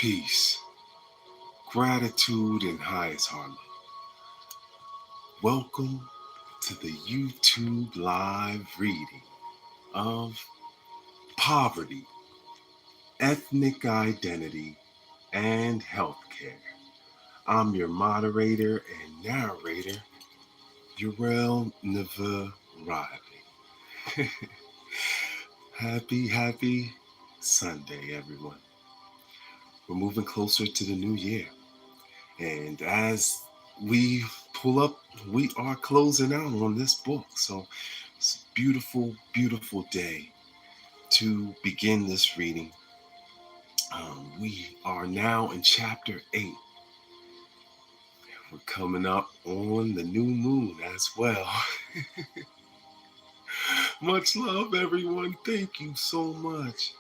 Peace, gratitude, and highest harmony. Welcome to the YouTube live reading of Poverty, Ethnic Identity, and Healthcare. I'm your moderator and narrator, Uriel NEVEU. Happy Sunday, everyone. We're moving closer to the new year. And as we pull up, we are closing out on this book. So it's a beautiful day to begin this reading. We are now in chapter 8. We're coming up on the new moon as well. Much love, everyone. Thank you so much.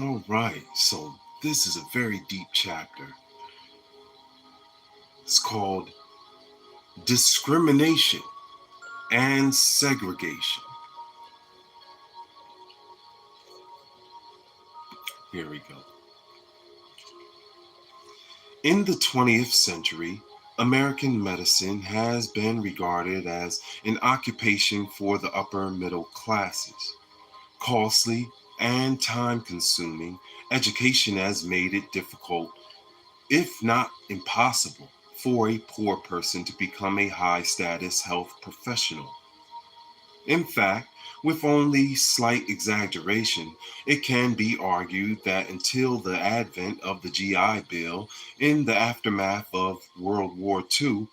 All right, so this is a very deep chapter. It's called Discrimination and Segregation. Here we go. In the 20th century, American medicine has been regarded as an occupation for the upper middle classes. Costly and time-consuming, education has made it difficult, if not impossible, for a poor person to become a high-status health professional. In fact, with only slight exaggeration, it can be argued that until the advent of the GI Bill in the aftermath of World War II,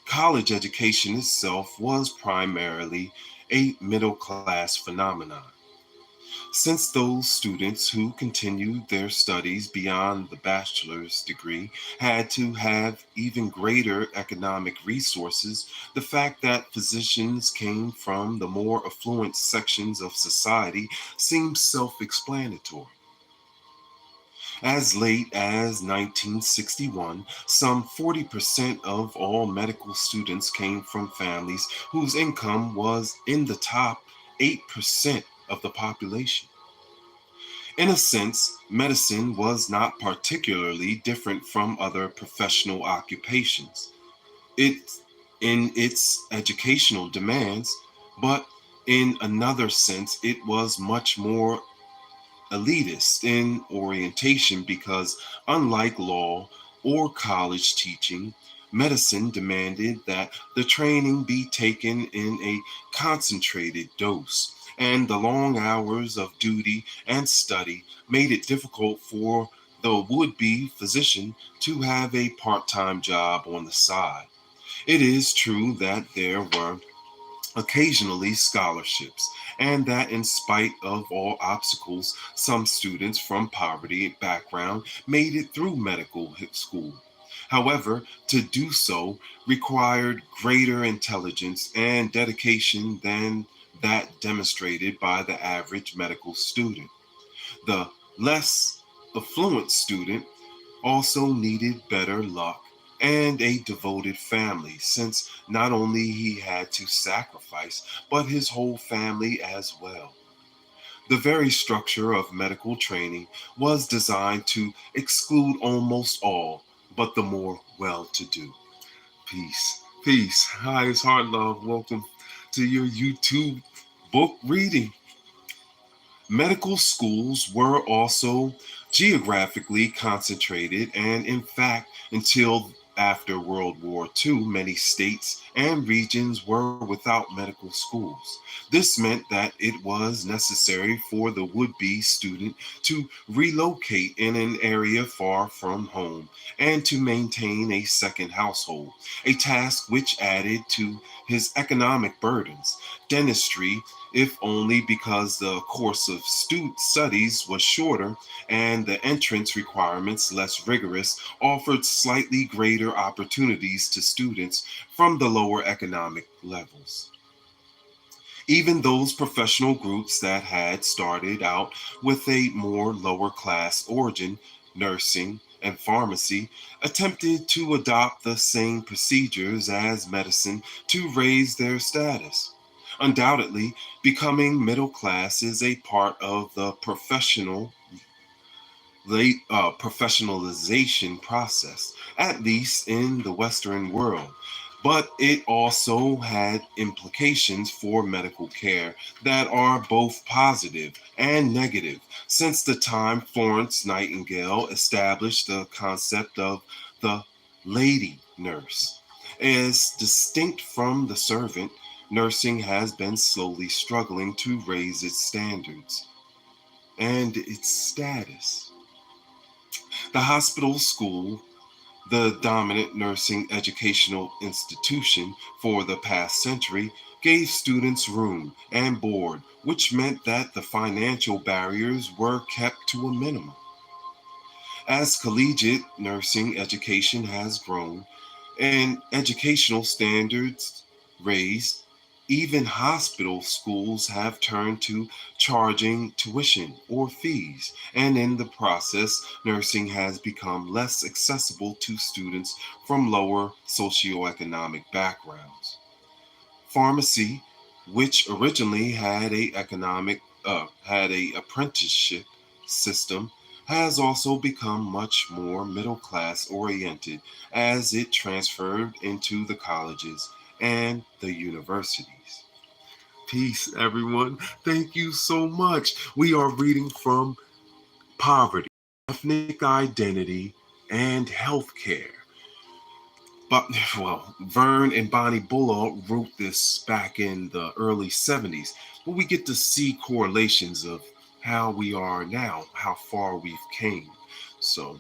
college education itself was primarily a middle-class phenomenon. Since those students who continued their studies beyond the bachelor's degree had to have even greater economic resources, the fact that physicians came from the more affluent sections of society seems self-explanatory. As late as 1961, some 40% of all medical students came from families whose income was in the top 8% of the population. In a sense, medicine was not particularly different from other professional occupations in its educational demands, but in another sense, it was much more elitist in orientation because, unlike law or college teaching, medicine demanded that the training be taken in a concentrated dose, and the long hours of duty and study made it difficult for the would-be physician to have a part-time job on the side. It is true that there were occasionally scholarships, and that in spite of all obstacles, some students from poverty background made it through medical school. However, to do so required greater intelligence and dedication than that demonstrated by the average medical student. The less affluent student also needed better luck and a devoted family, since not only he had to sacrifice, but his whole family as well. The very structure of medical training was designed to exclude almost all but the more well-to-do. Peace. Hi, it's Heart Love. Welcome to your YouTube book reading. Medical schools were also geographically concentrated, and in fact, until after World War II, many states and regions were without medical schools. This meant that it was necessary for the would-be student to relocate in an area far from home and to maintain a second household, a task which added to his economic burdens. Dentistry, if only because the course of studies was shorter and the entrance requirements less rigorous, offered slightly greater opportunities to students from the lower economic levels. Even those professional groups that had started out with a more lower class origin, nursing and pharmacy, attempted to adopt the same procedures as medicine to raise their status. Undoubtedly, becoming middle class is a part of the professional professionalization process, at least in the Western world. But it also had implications for medical care that are both positive and negative. Since the time Florence Nightingale established the concept of the lady nurse. As distinct from the servant, nursing has been slowly struggling to raise its standards and its status. The hospital school, the dominant nursing educational institution for the past century, gave students room and board, which meant that the financial barriers were kept to a minimum. As collegiate nursing education has grown and educational standards raised, even hospital schools have turned to charging tuition or fees, and in the process, nursing has become less accessible to students from lower socioeconomic backgrounds. Pharmacy, which originally had a apprenticeship system, has also become much more middle class oriented as it transferred into the colleges and the universities. Peace, everyone. Thank you so much. We are reading from Poverty, Ethnic Identity, and Healthcare. But, well, Vern and Bonnie Bullough wrote this back in the early 70s, but we get to see correlations of how we are now, how far we've came. So,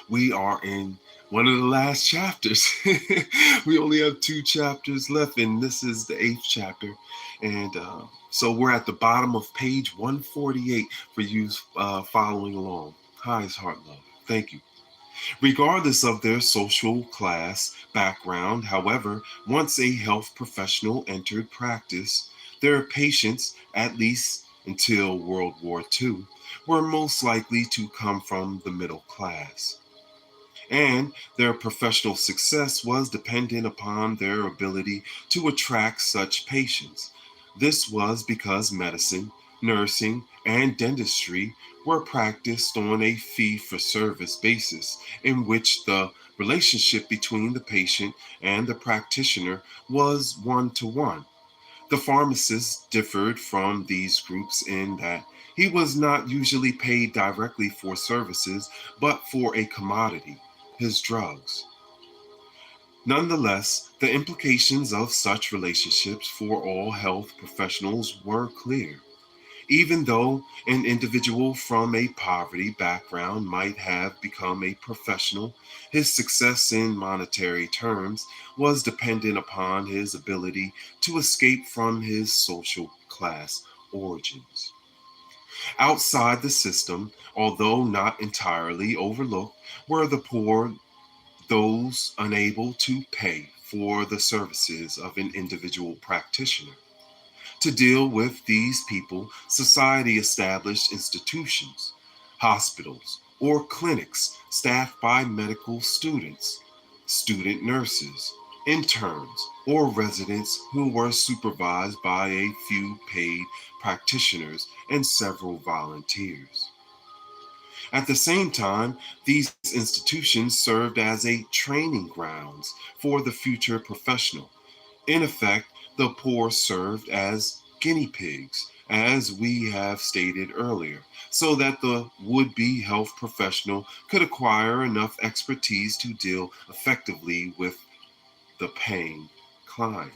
we are in one of the last chapters. We only have 2 chapters left, and this is the 8th chapter. And so we're at the bottom of page 148 for you following along. Highest heart love. Thank you. Regardless of their social class background, however, once a health professional entered practice, their patients, at least until World War II, were most likely to come from the middle class. And their professional success was dependent upon their ability to attract such patients. This was because medicine, nursing, and dentistry were practiced on a fee for service basis, in which the relationship between the patient and the practitioner was 1-to-1. The pharmacist differed from these groups in that he was not usually paid directly for services, but for a commodity, his drugs. Nonetheless, the implications of such relationships for all health professionals were clear. Even though an individual from a poverty background might have become a professional, his success in monetary terms was dependent upon his ability to escape from his social class origins. Outside the system, although not entirely overlooked, were the poor, those unable to pay for the services of an individual practitioner. To deal with these people, society established institutions, hospitals, or clinics staffed by medical students, student nurses, interns, or residents who were supervised by a few paid practitioners and several volunteers. At the same time, these institutions served as a training grounds for the future professional. In effect, the poor served as guinea pigs, as we have stated earlier, so that the would be health professional could acquire enough expertise to deal effectively with the paying client.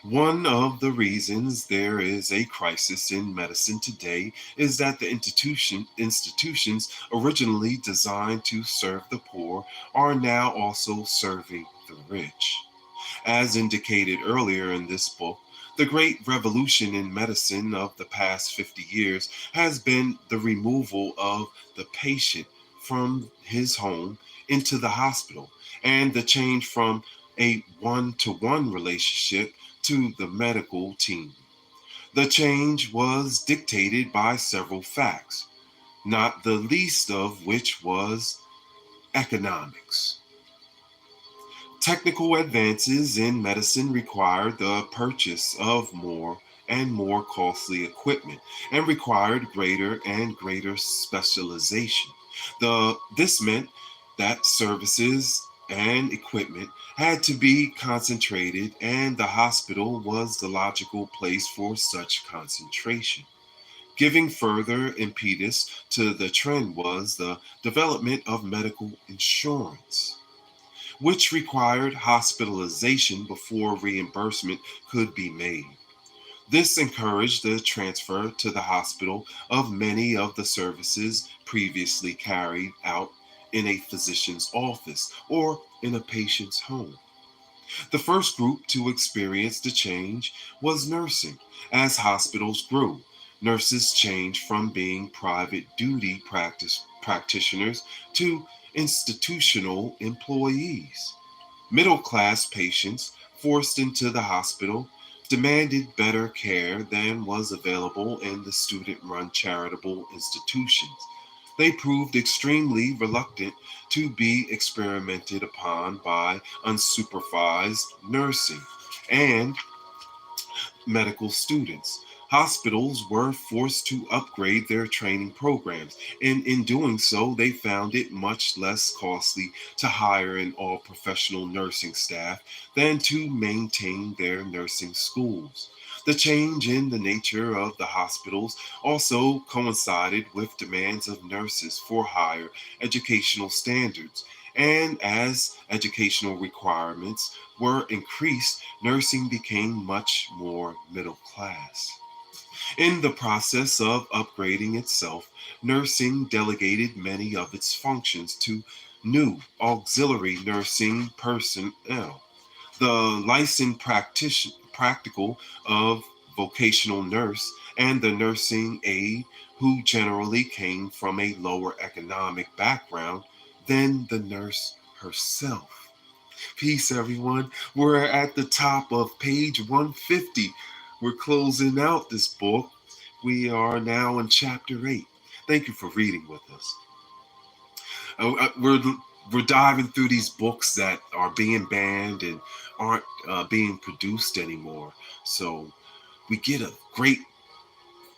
One of the reasons there is a crisis in medicine today is that the institutions originally designed to serve the poor are now also serving the rich. As indicated earlier in this book, the great revolution in medicine of the past 50 years has been the removal of the patient from his home into the hospital and the change from a 1-to-1 relationship to the medical team. The change was dictated by several facts, not the least of which was economics. Technical advances in medicine required the purchase of more and more costly equipment, and required greater and greater specialization. This meant that services and equipment had to be concentrated, and the hospital was the logical place for such concentration. Giving further impetus to the trend was the development of medical insurance, which required hospitalization before reimbursement could be made. This encouraged the transfer to the hospital of many of the services previously carried out in a physician's office or in a patient's home. The first group to experience the change was nursing. As hospitals grew, nurses changed from being private duty practitioners to institutional employees. Middle class patients forced into the hospital demanded better care than was available in the student run charitable institutions. They proved extremely reluctant to be experimented upon by unsupervised nursing and medical students. Hospitals were forced to upgrade their training programs, and in doing so, they found it much less costly to hire an all professional nursing staff than to maintain their nursing schools. The change in the nature of the hospitals also coincided with demands of nurses for higher educational standards. And as educational requirements were increased, nursing became much more middle class. In the process of upgrading itself, nursing delegated many of its functions to new auxiliary nursing personnel. The licensed practical of vocational nurse and the nursing aide, who generally came from a lower economic background than the nurse herself. Peace, everyone. We're at the top of page 150. We're closing out this book. We are now in chapter 8. Thank you for reading with us. We're diving through these books that are being banned and aren't being produced anymore. So we get a great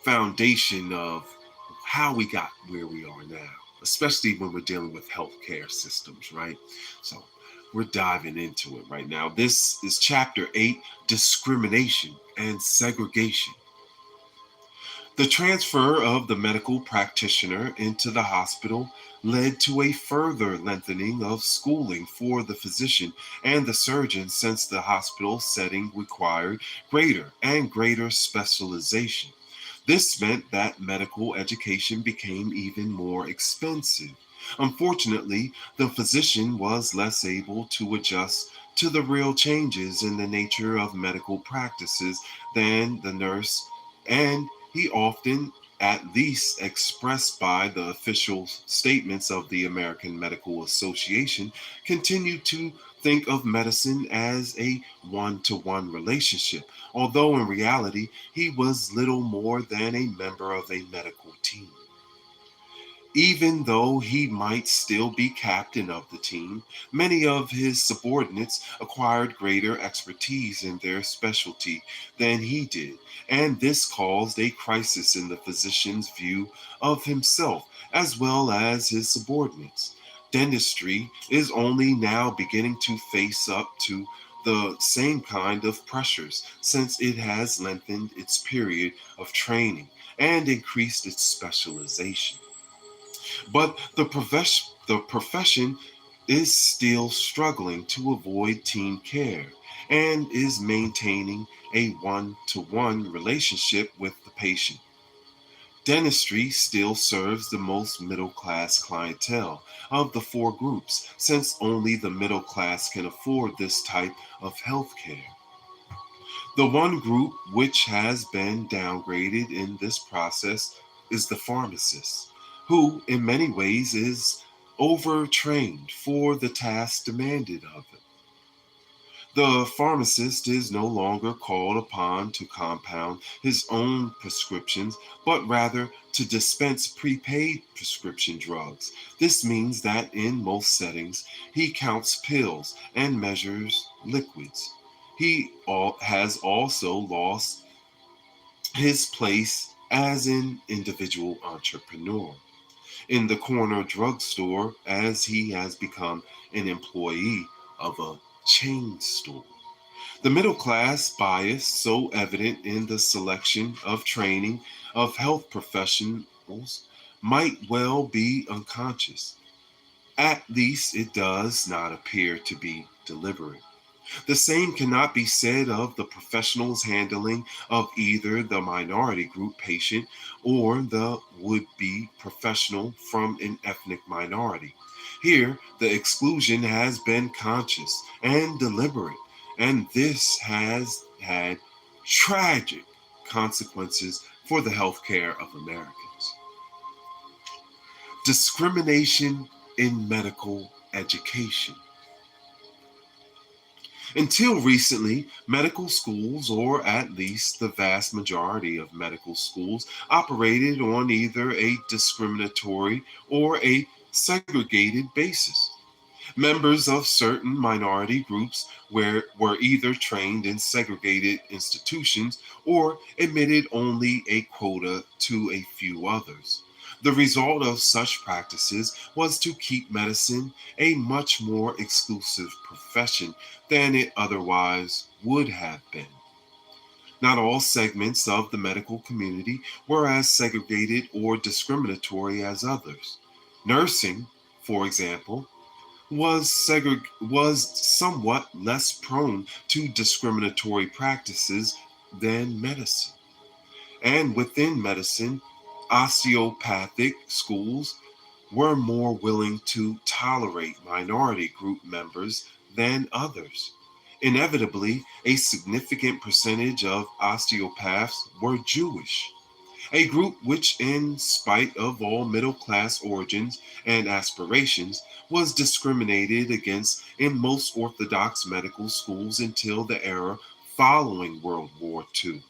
foundation of how we got where we are now, especially when we're dealing with healthcare systems, right? So we're diving into it right now. This is chapter 8, Discrimination and Segregation. The transfer of the medical practitioner into the hospital led to a further lengthening of schooling for the physician and the surgeon, since the hospital setting required greater and greater specialization. This meant that medical education became even more expensive. Unfortunately, the physician was less able to adjust to the real changes in the nature of medical practices than the nurse, and he often, at least expressed by the official statements of the American Medical Association, continued to think of medicine as a one-to-one relationship, although in reality he was little more than a member of a medical team. Even though he might still be captain of the team, many of his subordinates acquired greater expertise in their specialty than he did, and this caused a crisis in the physician's view of himself as well as his subordinates. Dentistry is only now beginning to face up to the same kind of pressures, since it has lengthened its period of training and increased its specialization. But the profession is still struggling to avoid team care and is maintaining a one-to-one relationship with the patient. Dentistry still serves the most middle-class clientele of the four groups, since only the middle class can afford this type of health care. The one group which has been downgraded in this process is the pharmacist, who in many ways is overtrained for the task demanded of him. The pharmacist is no longer called upon to compound his own prescriptions, but rather to dispense prepaid prescription drugs. This means that in most settings, he counts pills and measures liquids. He has also lost his place as an individual entrepreneur, in the corner drugstore as he has become an employee of a chain store. The middle class bias, so evident in the selection of training of health professionals, might well be unconscious. At least it does not appear to be deliberate. The same cannot be said of the professional's handling of either the minority group patient or the would be professional from an ethnic minority. Here, the exclusion has been conscious and deliberate, and this has had tragic consequences for the healthcare of Americans. Discrimination in medical education. Until recently, medical schools, or at least the vast majority of medical schools, operated on either a discriminatory or a segregated basis. Members of certain minority groups were either trained in segregated institutions or admitted only a quota to a few others. The result of such practices was to keep medicine a much more exclusive profession than it otherwise would have been. Not all segments of the medical community were as segregated or discriminatory as others. Nursing, for example, was somewhat less prone to discriminatory practices than medicine. And within medicine, osteopathic schools were more willing to tolerate minority group members than others. Inevitably, a significant percentage of osteopaths were Jewish, a group which, in spite of all middle class origins and aspirations, was discriminated against in most Orthodox medical schools until the era following World War II.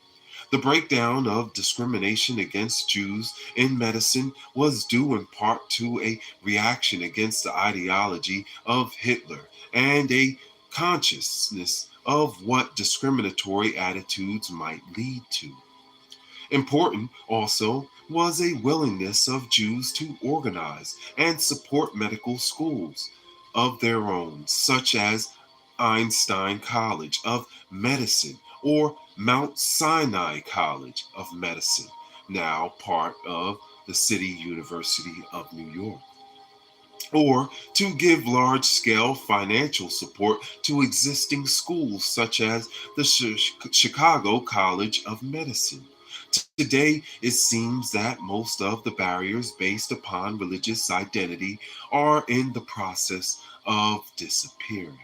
The breakdown of discrimination against Jews in medicine was due in part to a reaction against the ideology of Hitler and a consciousness of what discriminatory attitudes might lead to. Important also was a willingness of Jews to organize and support medical schools of their own, such as Einstein College of Medicine or Mount Sinai College of Medicine, now part of the City University of New York, or to give large scale financial support to existing schools such as the Chicago College of Medicine. Today, it seems that most of the barriers based upon religious identity are in the process of disappearing.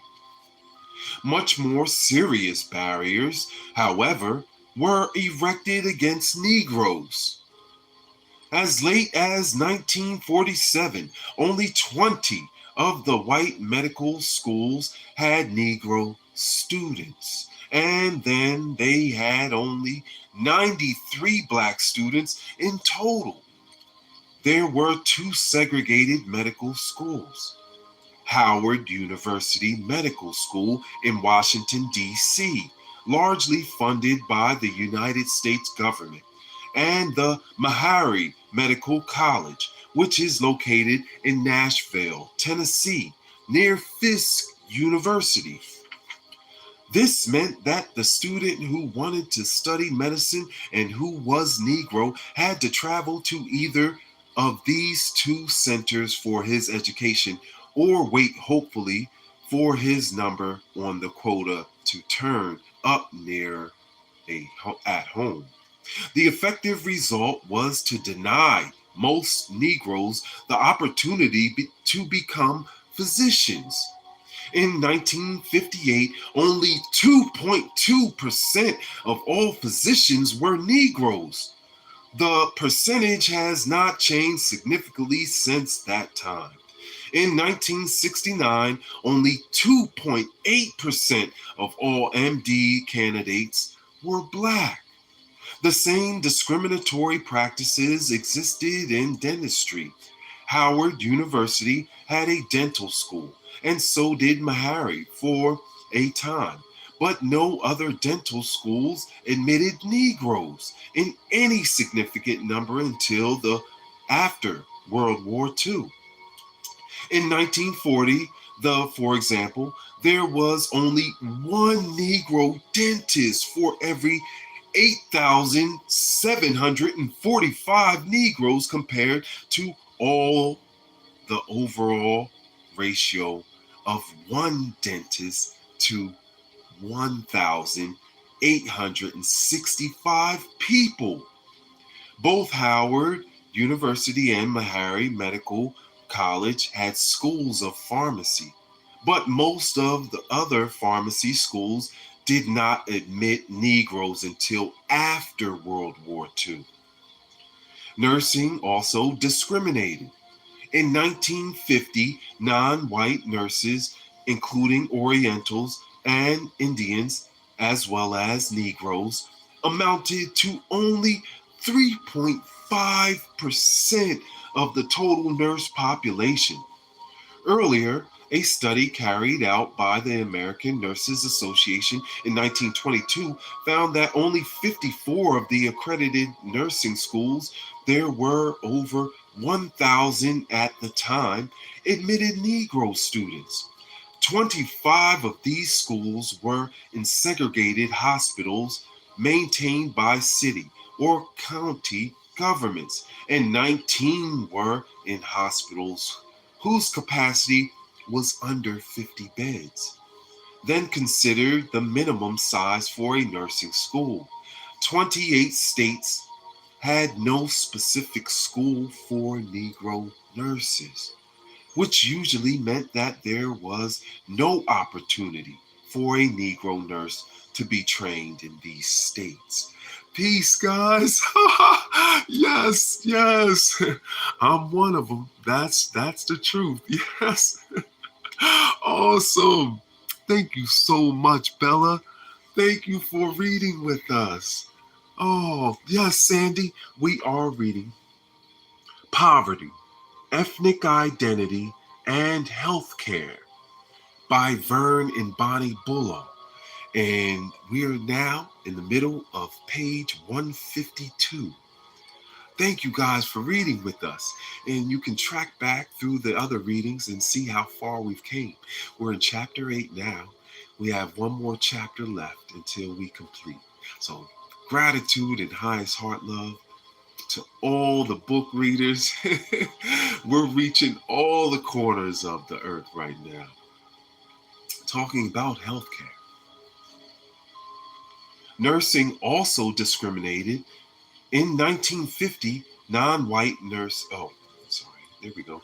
Much more serious barriers, however, were erected against Negroes. As late as 1947, only 20 of the white medical schools had Negro students. And then they had only 93 black students in total. There were two segregated medical schools: Howard University Medical School in Washington, D.C., largely funded by the United States government, and the Meharry Medical College, which is located in Nashville, Tennessee, near Fisk University. This meant that the student who wanted to study medicine and who was Negro had to travel to either of these two centers for his education or wait hopefully for his number on the quota to turn up near at home. The effective result was to deny most Negroes the opportunity to become physicians. In 1958, only 2.2% of all physicians were Negroes. The percentage has not changed significantly since that time. In 1969, only 2.8% of all MD candidates were Black. The same discriminatory practices existed in dentistry. Howard University had a dental school, and so did Meharry for a time. but no other dental schools admitted Negroes in any significant number until the after World War II. In 1940, for example, there was only one Negro dentist for every 8,745 Negroes compared to all the overall ratio of one dentist to 1,865 people. Both Howard University and Meharry Medical College had schools of pharmacy, but most of the other pharmacy schools did not admit Negroes until after World War II. Nursing also discriminated. In 1950, non-white nurses, including Orientals and Indians, as well as Negroes, amounted to only 3.5% of the total nurse population. Earlier, a study carried out by the American Nurses Association in 1922 found that only 54 of the accredited nursing schools, there were over 1,000 at the time, admitted Negro students. 25 of these schools were in segregated hospitals maintained by city or county governments, and 19 were in hospitals whose capacity was under 50 beds. Then consider the minimum size for a nursing school. 28 states had no specific school for Negro nurses, which usually meant that there was no opportunity for a Negro nurse to be trained in these states. Peace, guys. Yes, yes. I'm one of them. That's the truth. Yes. Awesome. Thank you so much, Bella. Thank you for reading with us. Oh, yes, Sandy, we are reading Poverty, Ethnic Identity, and Healthcare by Vern and Bonnie Bullough. And we are now in the middle of page 152. Thank you guys for reading with us. And you can track back through the other readings and see how far we've came. We're in chapter 8 now. We have one more chapter left until we complete. So gratitude and highest heart love to all the book readers. We're reaching all the corners of the earth right now. Talking about healthcare. Nursing also discriminated. In 1950, non-white nurse, there we go.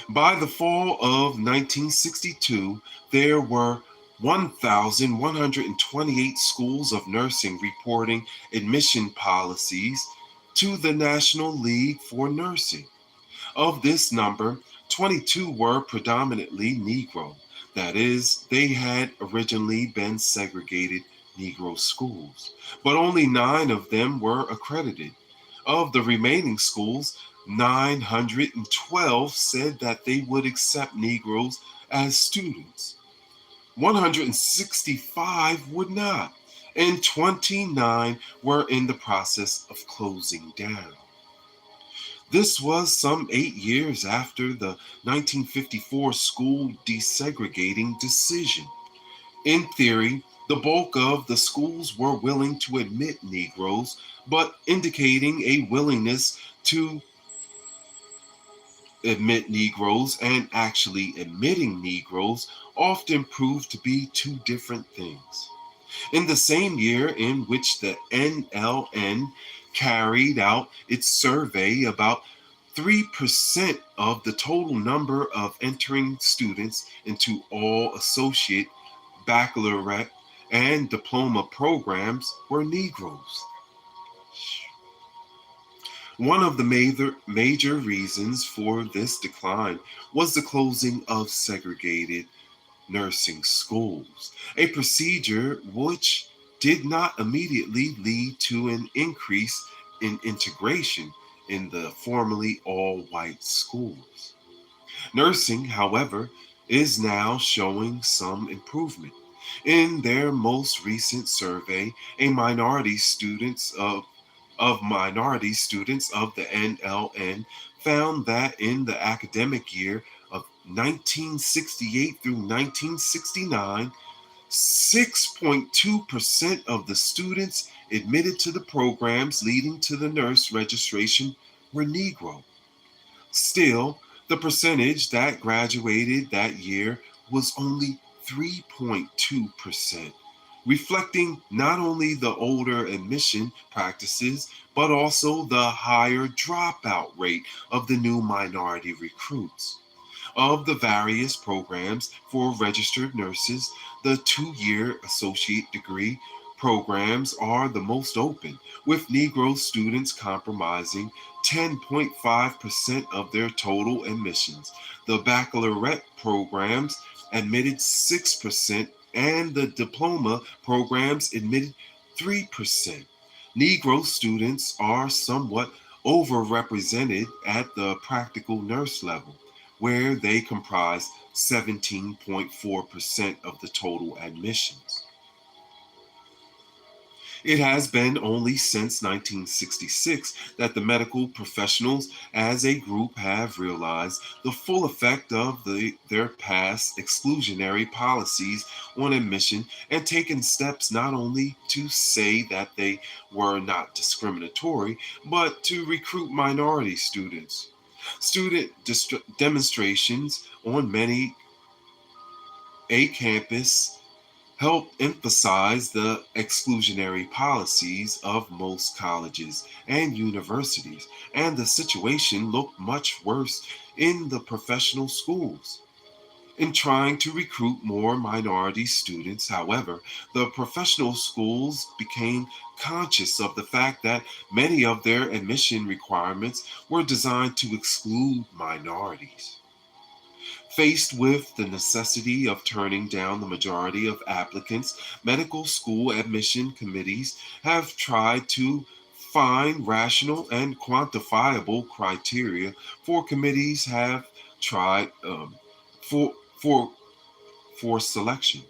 By the fall of 1962, there were 1,128 schools of nursing reporting admission policies to the National League for Nursing. Of this number, 22 were predominantly Negro. That is, they had originally been segregated Negro schools, but only 9 of them were accredited. Of the remaining schools, 912 said that they would accept Negroes as students. 165 would not, and 29 were in the process of closing down. This was some 8 years after the 1954 school desegregating decision. In theory, the bulk of the schools were willing to admit Negroes, but indicating a willingness to admit Negroes and actually admitting Negroes often proved to be two different things. In the same year in which the NLN carried out its survey, about 3% of the total number of entering students into all associate, baccalaureate, and diploma programs were Negroes. One of the major reasons for this decline was the closing of segregated nursing schools, a procedure which did not immediately lead to an increase in integration in the formerly all-white schools. Nursing, however, is now showing some improvement. In their most recent survey, a minority students of minority students of the NLN found that in the academic year of 1968 through 1969, 6.2% of the students admitted to the programs leading to the nurse registration were Negro. Still, the percentage that graduated that year was only 3.2%, reflecting not only the older admission practices, but also the higher dropout rate of the new minority recruits. Of the various programs for registered nurses, the 2 year associate degree programs are the most open, with Negro students comprising 10.5% of their total admissions. The baccalaureate programs admitted 6%, and the diploma programs admitted 3%. Negro students are somewhat overrepresented at the practical nurse level, where they comprise 17.4% of the total admissions. It has been only since 1966 that the medical professionals as a group have realized the full effect of their past exclusionary policies on admission and taken steps not only to say that they were not discriminatory, but to recruit minority students. Student demonstrations on many a campus help emphasize the exclusionary policies of most colleges and universities, and the situation looked much worse in the professional schools. In trying to recruit more minority students, however, the professional schools became conscious of the fact that many of their admission requirements were designed to exclude minorities. Faced with the necessity of turning down the majority of applicants, medical school admission committees have tried to find rational and quantifiable criteria for committees have tried for for for selection.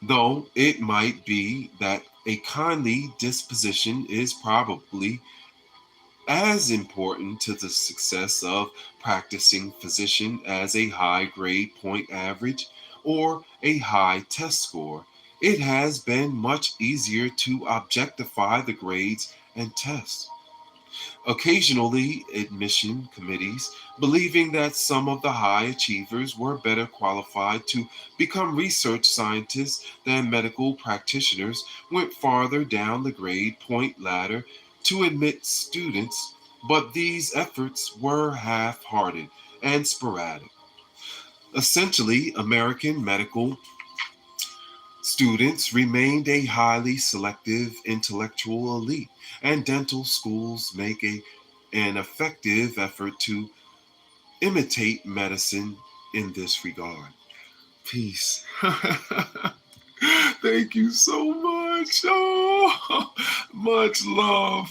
Though it might be that a kindly disposition is probably as important to the success of practicing physician as a high grade point average or a high test score, it has been much easier to objectify the grades and tests. Occasionally, admission committees, believing that some of the high achievers were better qualified to become research scientists than medical practitioners, went farther down the grade point ladder to admit students, but these efforts were half hearted and sporadic. Essentially, American medical students remained a highly selective intellectual elite, and dental schools make an effective effort to imitate medicine in this regard. Peace. Thank you so much. Oh, much love.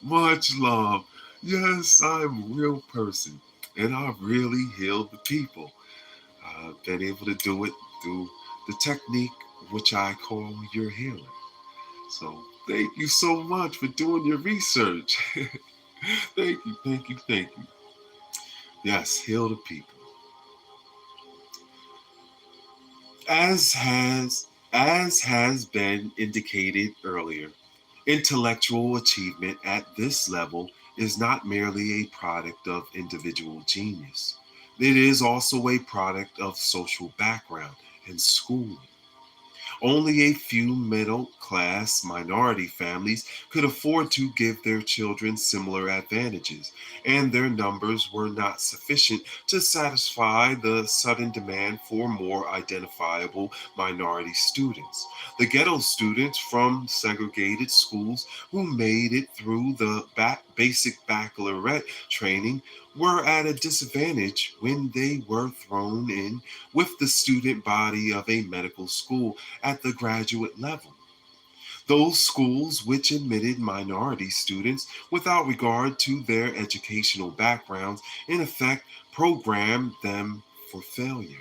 Much love. Yes, I'm a real person, and I really healed the people. I've been able to do it through the technique which I call your healing. So thank you so much for doing your research. Thank you, thank you, thank you. Yes, heal the people. As has been indicated earlier, intellectual achievement at this level is not merely a product of individual genius. It is also a product of social background and schooling. Only a few middle class minority families could afford to give their children similar advantages, and their numbers were not sufficient to satisfy the sudden demand for more identifiable minority students. The ghetto students from segregated schools who made it through the basic baccalaureate training were at a disadvantage when they were thrown in with the student body of a medical school at the graduate level. Those schools which admitted minority students without regard to their educational backgrounds, in effect, programmed them for failure.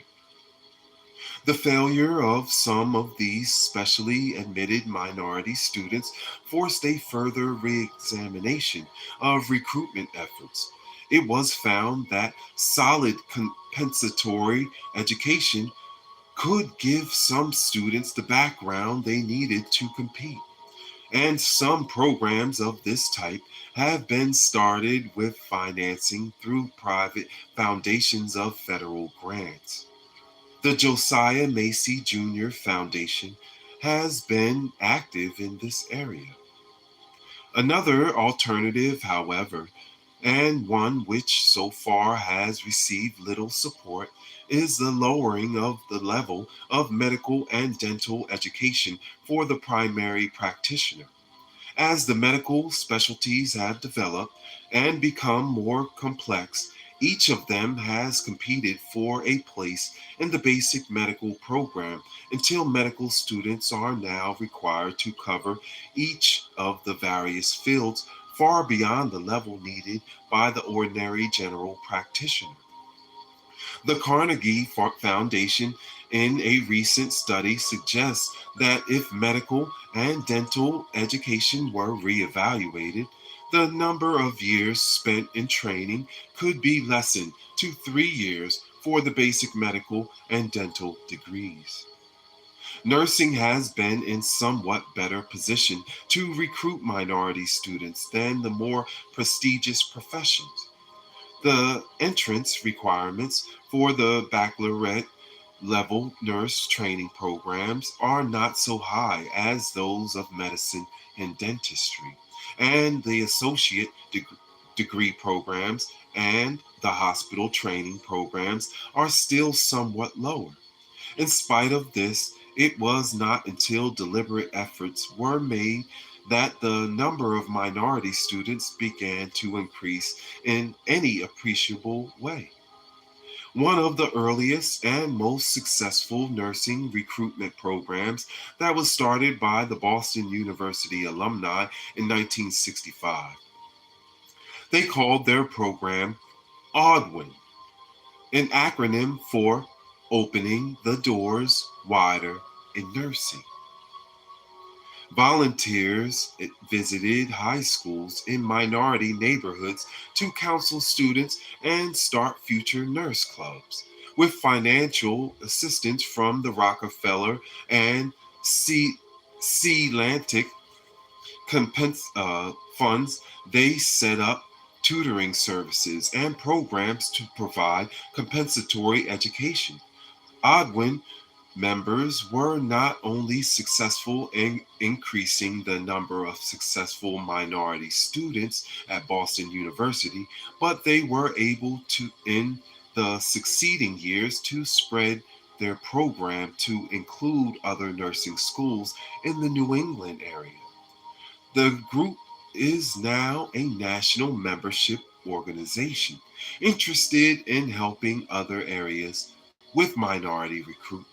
The failure of some of these specially admitted minority students forced a further re-examination of recruitment efforts. It was found that solid compensatory education could give some students the background they needed to compete. And some programs of this type have been started with financing through private foundations of federal grants. The Josiah Macy Jr. Foundation has been active in this area. Another alternative, however, and one which so far has received little support, is the lowering of the level of medical and dental education for the primary practitioner. As the medical specialties have developed and become more complex, each of them has competed for a place in the basic medical program until medical students are now required to cover each of the various fields far beyond the level needed by the ordinary general practitioner. The Carnegie Foundation, in a recent study, suggests that if medical and dental education were reevaluated, the number of years spent in training could be lessened to 3 years for the basic medical and dental degrees. Nursing has been in somewhat better position to recruit minority students than the more prestigious professions. The entrance requirements for the baccalaureate level nurse training programs are not so high as those of medicine and dentistry, and the associate degree programs and the hospital training programs are still somewhat lower. In spite of this, it was not until deliberate efforts were made that the number of minority students began to increase in any appreciable way. One of the earliest and most successful nursing recruitment programs that was started by the Boston University alumni in 1965. They called their program ODWIN, an acronym for Opening the Doors Wider in Nursing. Volunteers visited high schools in minority neighborhoods to counsel students and start future nurse clubs. With financial assistance from the Rockefeller and Atlantic funds, they set up tutoring services and programs to provide compensatory education. Odwin members were not only successful in increasing the number of successful minority students at Boston University, but they were able to, in the succeeding years, to spread their program to include other nursing schools in the New England area. The group is now a national membership organization interested in helping other areas with minority recruitment.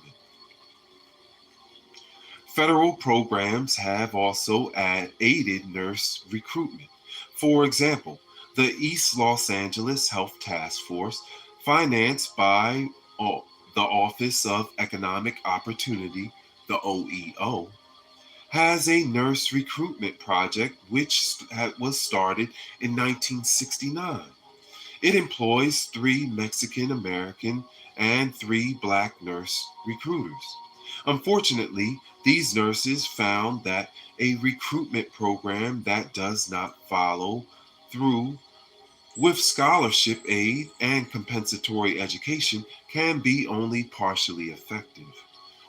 Federal programs have also aided nurse recruitment. For example, the East Los Angeles Health Task Force, financed by the Office of Economic Opportunity, the OEO, has a nurse recruitment project which was started in 1969. It employs 3 Mexican American and 3 Black nurse recruiters. Unfortunately, these nurses found that a recruitment program that does not follow through with scholarship aid and compensatory education can be only partially effective.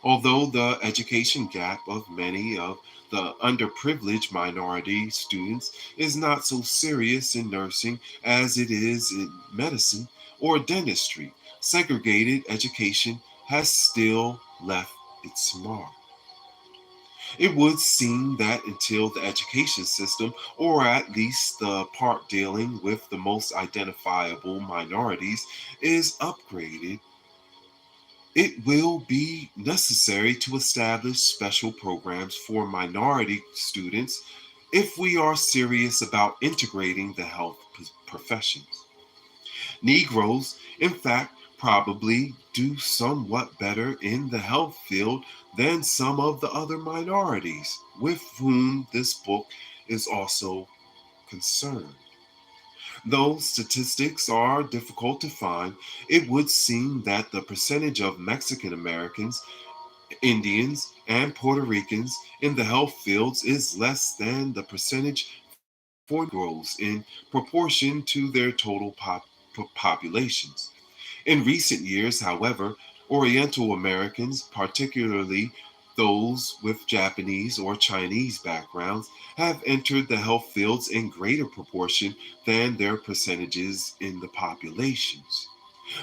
Although the education gap of many of the underprivileged minority students is not so serious in nursing as it is in medicine or dentistry, segregated education has still left its mark. It would seem that until the education system, or at least the part dealing with the most identifiable minorities, is upgraded, it will be necessary to establish special programs for minority students if we are serious about integrating the health professions. Negroes, in fact, probably do somewhat better in the health field than some of the other minorities with whom this book is also concerned. Though statistics are difficult to find, it would seem that the percentage of Mexican Americans, Indians, and Puerto Ricans in the health fields is less than the percentage for Negroes in proportion to their total populations. In recent years, however, Oriental Americans, particularly those with Japanese or Chinese backgrounds, have entered the health fields in greater proportion than their percentages in the populations.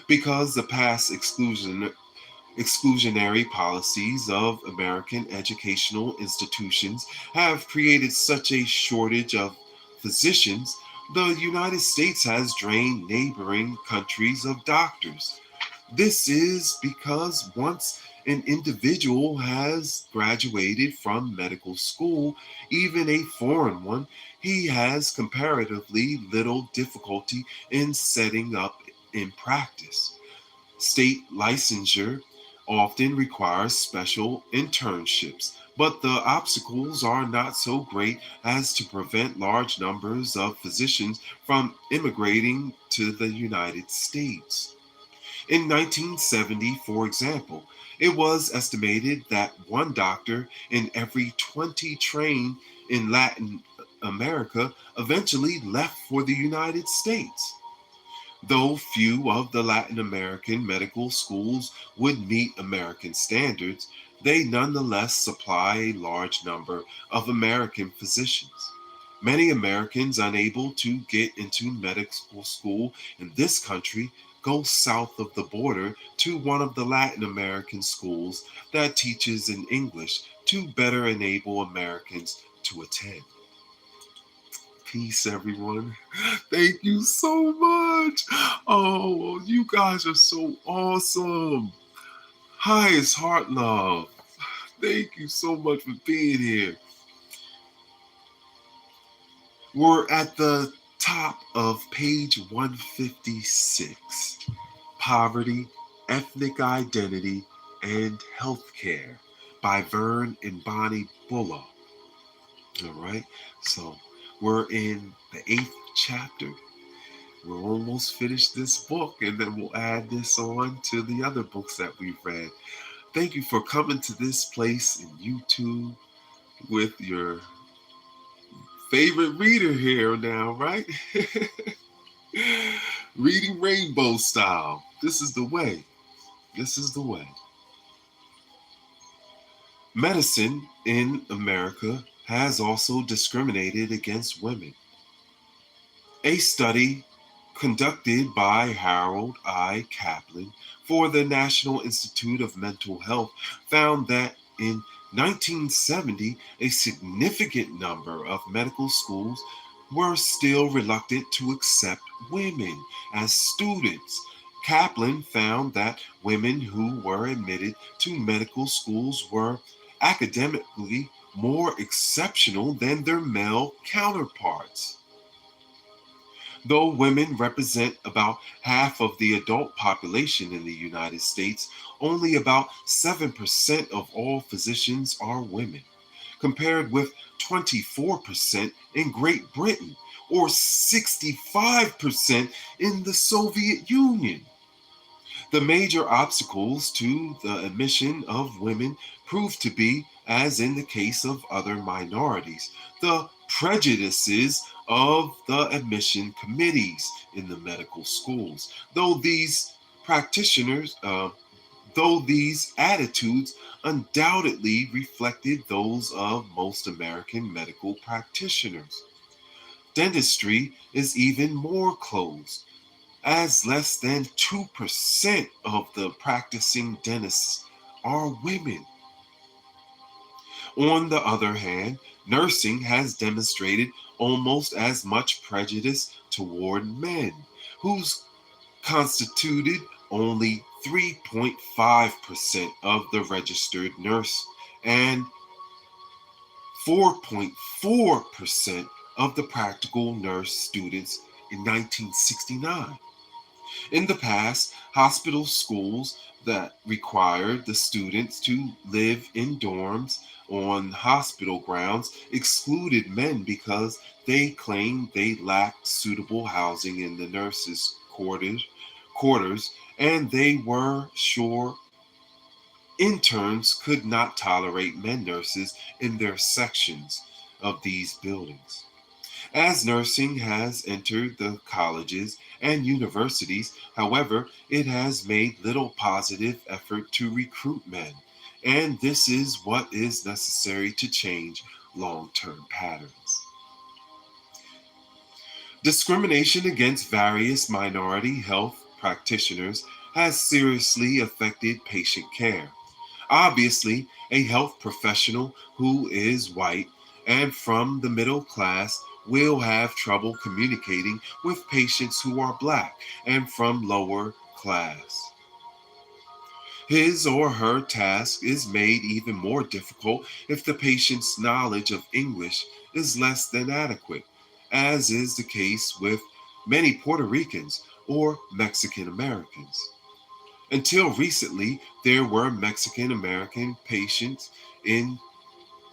Because the past exclusionary policies of American educational institutions have created such a shortage of physicians, the United States has drained neighboring countries of doctors. This is because once an individual has graduated from medical school, even a foreign one, he has comparatively little difficulty in setting up in practice. State licensure often requires special internships, but the obstacles are not so great as to prevent large numbers of physicians from immigrating to the United States. In 1970, for example, it was estimated that one doctor in every 20 trained in Latin America eventually left for the United States. Though few of the Latin American medical schools would meet American standards, they nonetheless supply a large number of American physicians. Many Americans unable to get into medical school in this country go south of the border to one of the Latin American schools that teaches in English to better enable Americans to attend. Peace, everyone. Thank you so much. Oh, you guys are so awesome. Highest heart love. Thank you so much for being here. We're at the top of page 156. Poverty, Ethnic Identity, and Healthcare by Vern and Bonnie Bullough. All right, so we're in the 8th chapter. We're almost finished this book, and then we'll add this on to the other books that we've read. Thank you for coming to this place in YouTube with your favorite reader here now, right? Reading rainbow style. This is the way. This is the way. Medicine in America has also discriminated against women. A study conducted by Harold I. Kaplan for the National Institute of Mental Health found that in 1970, a significant number of medical schools were still reluctant to accept women as students. Kaplan found that women who were admitted to medical schools were academically more exceptional than their male counterparts. Though women represent about half of the adult population in the United States, only about 7% of all physicians are women, compared with 24% in Great Britain or 65% in the Soviet Union. The major obstacles to the admission of women prove to be, as in the case of other minorities, the prejudices of the admission committees in the medical schools. Though these attitudes undoubtedly reflected those of most American medical practitioners. Dentistry is even more closed, as less than 2% of the practicing dentists are women. On the other hand, nursing has demonstrated almost as much prejudice toward men, who's constituted only 3.5% of the registered nurse and 4.4% of the practical nurse students in 1969. In the past, hospital schools that required the students to live in dorms on hospital grounds excluded men because they claimed they lacked suitable housing in the nurses' quarters, and they were sure interns could not tolerate men nurses in their sections of these buildings. As nursing has entered the colleges and universities, however, it has made little positive effort to recruit men, and this is what is necessary to change long-term patterns. Discrimination against various minority health practitioners has seriously affected patient care. Obviously, a health professional who is white and from the middle class will have trouble communicating with patients who are black and from lower class. His or her task is made even more difficult if the patient's knowledge of English is less than adequate, as is the case with many Puerto Ricans or Mexican Americans. Until recently, there were Mexican American patients in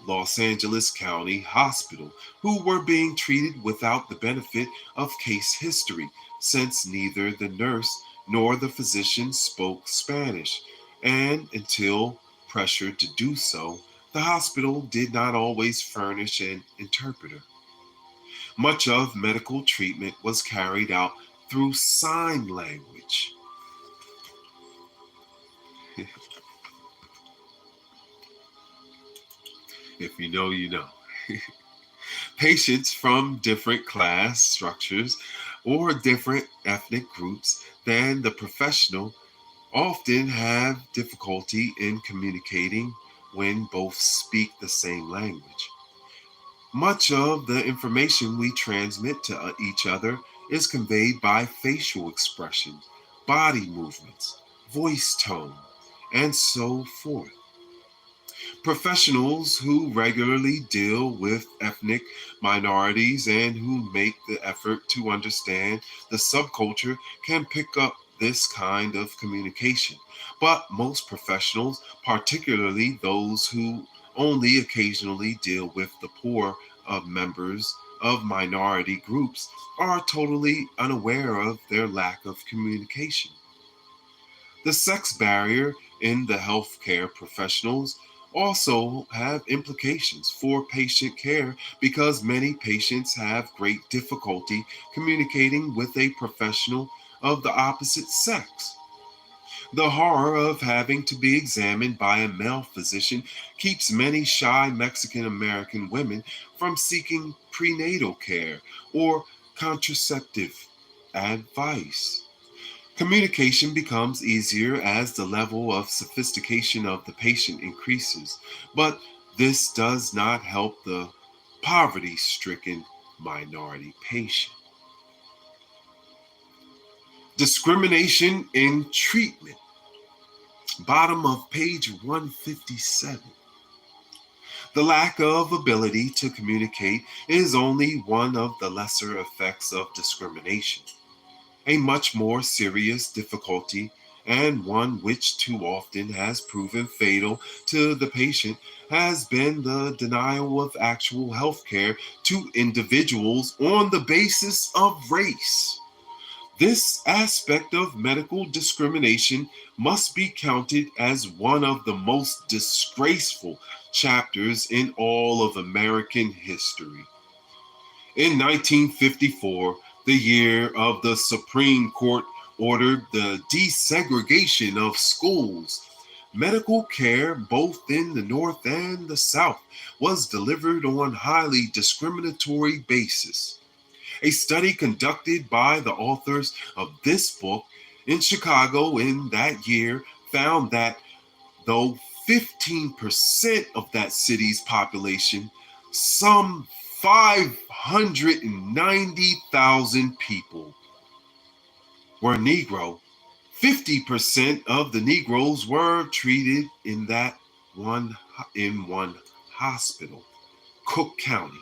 Los Angeles County Hospital who were being treated without the benefit of case history, since neither the nurse nor the physician spoke Spanish, and until pressured to do so, the hospital did not always furnish an interpreter. Much of medical treatment was carried out through sign language. If you know, you know. Patients from different class structures or different ethnic groups than the professional often have difficulty in communicating when both speak the same language. Much of the information we transmit to each other is conveyed by facial expressions, body movements, voice tone, and so forth. Professionals who regularly deal with ethnic minorities and who make the effort to understand the subculture can pick up this kind of communication. But most professionals, particularly those who only occasionally deal with the poor of members of minority groups, are totally unaware of their lack of communication. The sex barrier in the healthcare professionals also have implications for patient care because many patients have great difficulty communicating with a professional of the opposite sex. The horror of having to be examined by a male physician keeps many shy Mexican American women from seeking prenatal care or contraceptive advice. Communication becomes easier as the level of sophistication of the patient increases, but this does not help the poverty stricken minority patient. Discrimination in treatment, bottom of page 157. The lack of ability to communicate is only one of the lesser effects of discrimination. A much more serious difficulty, and one which too often has proven fatal to the patient, has been the denial of actual health care to individuals on the basis of race. This aspect of medical discrimination must be counted as one of the most disgraceful chapters in all of American history. In 1954, the year of the Supreme Court ordered the desegregation of schools. Medical care, both in the North and the South, was delivered on highly discriminatory basis. A study conducted by the authors of this book in Chicago in that year found that though 15% of that city's population, some 590,000 people, were Negro, 50% of the Negroes were treated in one hospital, Cook County.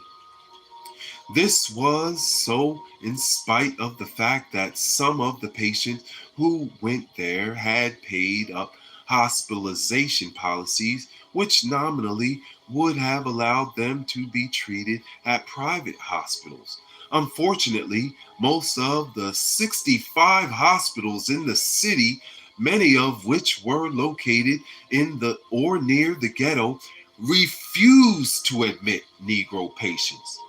This was so in spite of the fact that some of the patients who went there had paid up hospitalization policies, which nominally would have allowed them to be treated at private hospitals. Unfortunately, most of the 65 hospitals in the city, many of which were located in the or near the ghetto, refused to admit Negro patients.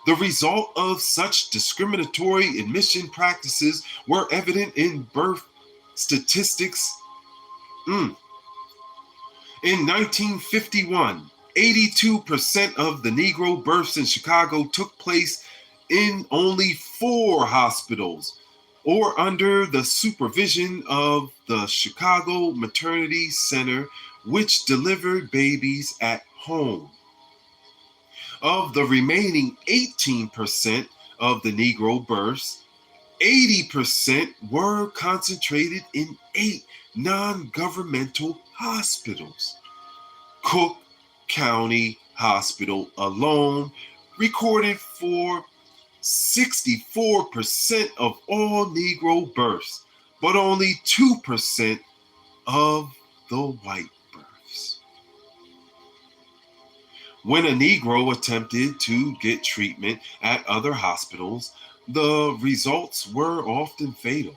The result of such discriminatory admission practices were evident in birth statistics. In 1951, 82% of the Negro births in Chicago took place in only 4 hospitals or under the supervision of the Chicago Maternity Center, which delivered babies at home. Of the remaining 18% of the Negro births, 80% were concentrated in 8 non-governmental hospitals. Cook County Hospital alone recorded for 64% of all Negro births, but only 2% of the white births. When a Negro attempted to get treatment at other hospitals, the results were often fatal.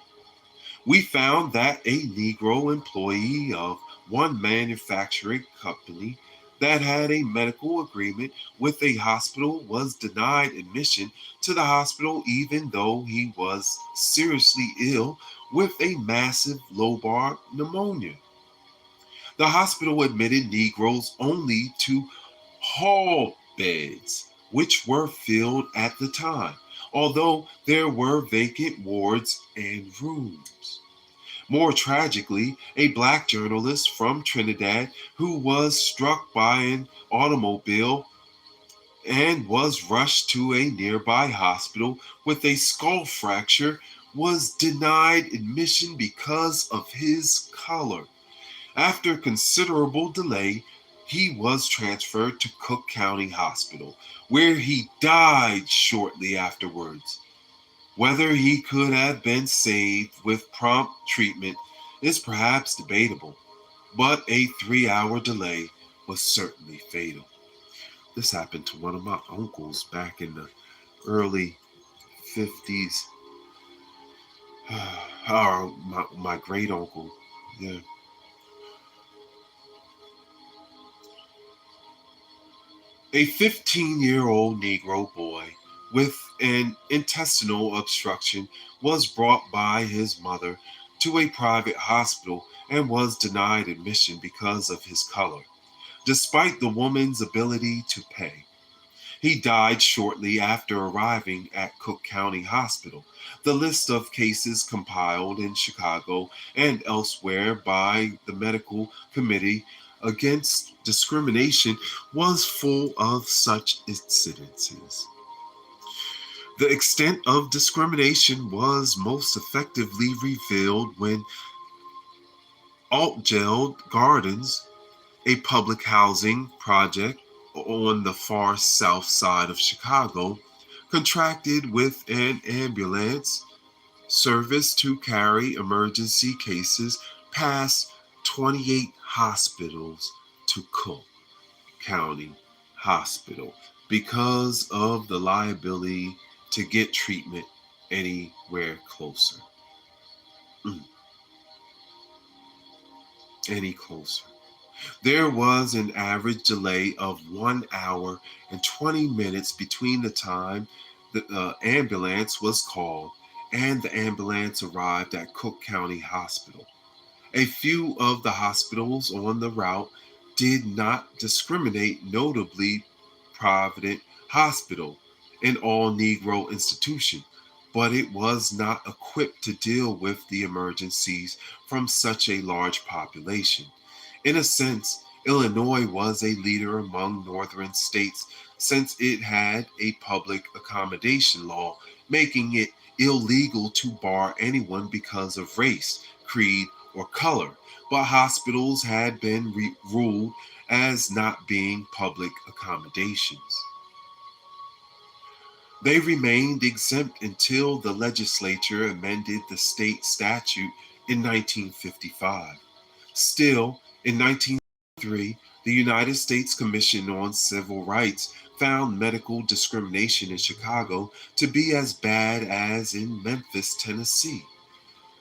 We found that a Negro employee of one manufacturing company that had a medical agreement with a hospital was denied admission to the hospital even though he was seriously ill with a massive lobar pneumonia. The hospital admitted Negroes only to hall beds, which were filled at the time, although there were vacant wards and rooms. More tragically, a black journalist from Trinidad who was struck by an automobile and was rushed to a nearby hospital with a skull fracture was denied admission because of his color. After considerable delay, he was transferred to Cook County Hospital, where he died shortly afterwards. Whether he could have been saved with prompt treatment is perhaps debatable, but a 3-hour delay was certainly fatal. This happened to one of my uncles back in the early 50s. Or my great uncle. Yeah. A 15-year-old Negro boy with an intestinal obstruction was brought by his mother to a private hospital and was denied admission because of his color, despite the woman's ability to pay. He died shortly after arriving at Cook County Hospital. The list of cases compiled in Chicago and elsewhere by the Medical Committee Against Discrimination was full of such incidences. The extent of discrimination was most effectively revealed when Altgeld Gardens, a public housing project on the far south side of Chicago, contracted with an ambulance service to carry emergency cases past 28 hospitals to Cook County Hospital because of the liability to get treatment anywhere closer. Any closer. There was an average delay of 1 hour and 20 minutes between the time the ambulance was called and the ambulance arrived at Cook County Hospital. A few of the hospitals on the route did not discriminate, notably Providence Hospital, an all-Negro institution, but it was not equipped to deal with the emergencies from such a large population. In a sense, Illinois was a leader among northern states since it had a public accommodation law, making it illegal to bar anyone because of race, creed, or color, but hospitals had been ruled as not being public accommodations. They remained exempt until the legislature amended the state statute in 1955. Still, in 1903, the United States Commission on Civil Rights found medical discrimination in Chicago to be as bad as in Memphis, Tennessee.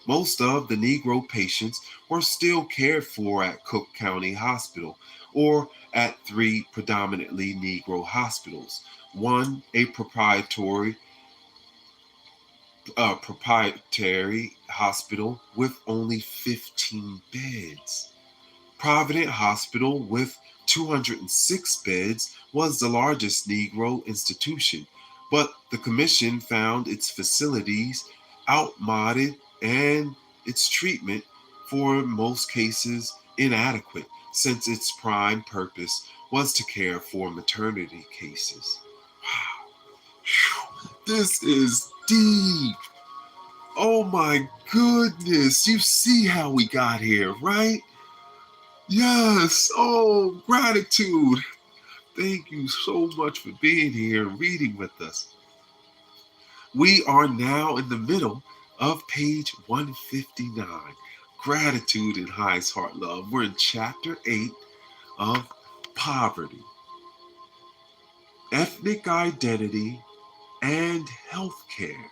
Most of the Negro patients were still cared for at Cook County Hospital or at three predominantly Negro hospitals, one a proprietary hospital with only 15 beds. Providence Hospital, with 206 beds, was the largest Negro institution, but the commission found its facilities outmoded and its treatment, for most cases, inadequate, since its prime purpose was to care for maternity cases. Wow, this is deep. Oh my goodness, you see how we got here, right? Yes. Oh, gratitude. Thank you so much for being here and reading with us. We are now in the middle of page 159. Gratitude and highest heart love. We're in chapter 8 of poverty, ethnic identity, and healthcare.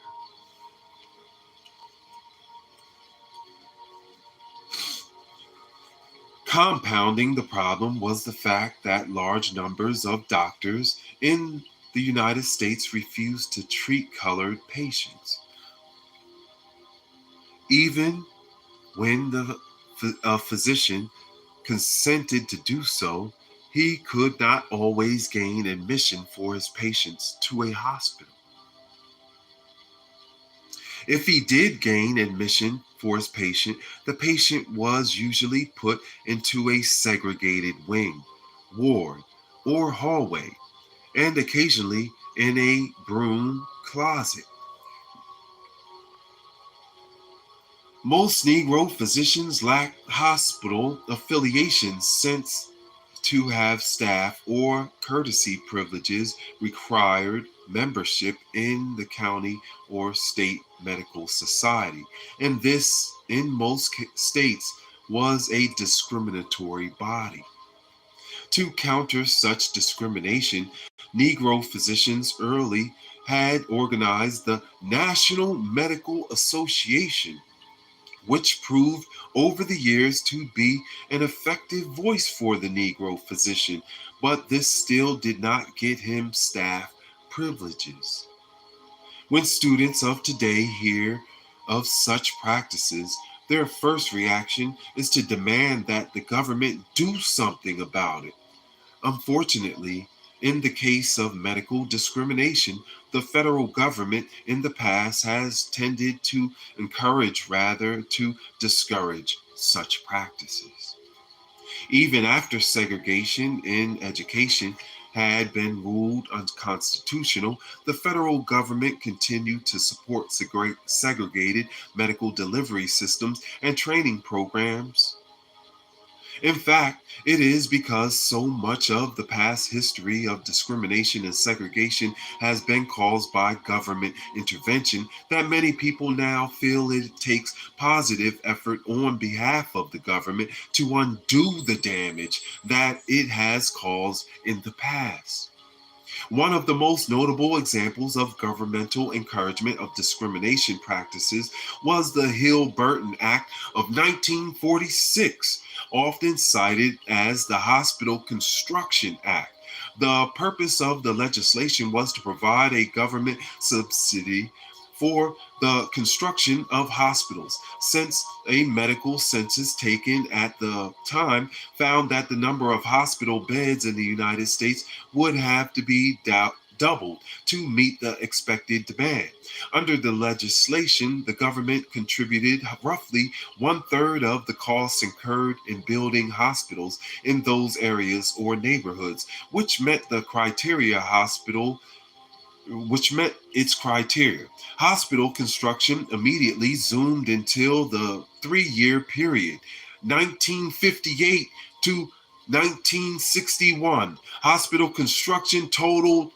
Compounding the problem was the fact that large numbers of doctors in the United States refused to treat colored patients. Even when a physician consented to do so, he could not always gain admission for his patients to a hospital. If he did gain admission for his patient, the patient was usually put into a segregated wing, ward, or hallway, and occasionally in a broom closet. Most Negro physicians lacked hospital affiliations, since to have staff or courtesy privileges required membership in the county or state medical society, and this, in most states, was a discriminatory body. To counter such discrimination, Negro physicians early had organized the National Medical Association, which proved over the years to be an effective voice for the Negro physician, but this still did not get him staff privileges. When students of today hear of such practices, their first reaction is to demand that the government do something about it. Unfortunately, in the case of medical discrimination, the federal government in the past has tended to encourage rather to discourage such practices. Even after segregation in education had been ruled unconstitutional, the federal government continued to support segregated medical delivery systems and training programs. In fact, it is because so much of the past history of discrimination and segregation has been caused by government intervention that many people now feel it takes positive effort on behalf of the government to undo the damage that it has caused in the past. One of the most notable examples of governmental encouragement of discrimination practices was the Hill-Burton Act of 1946, often cited as the Hospital Construction Act. The purpose of the legislation was to provide a government subsidy for the construction of hospitals, since a medical census taken at the time found that the number of hospital beds in the United States would have to be doubled to meet the expected demand. Under the legislation, the government contributed roughly one-third of the costs incurred in building hospitals in those areas or neighborhoods, which met its criteria. Hospital construction immediately zoomed until the 3-year period, 1958 to 1961. Hospital construction totaled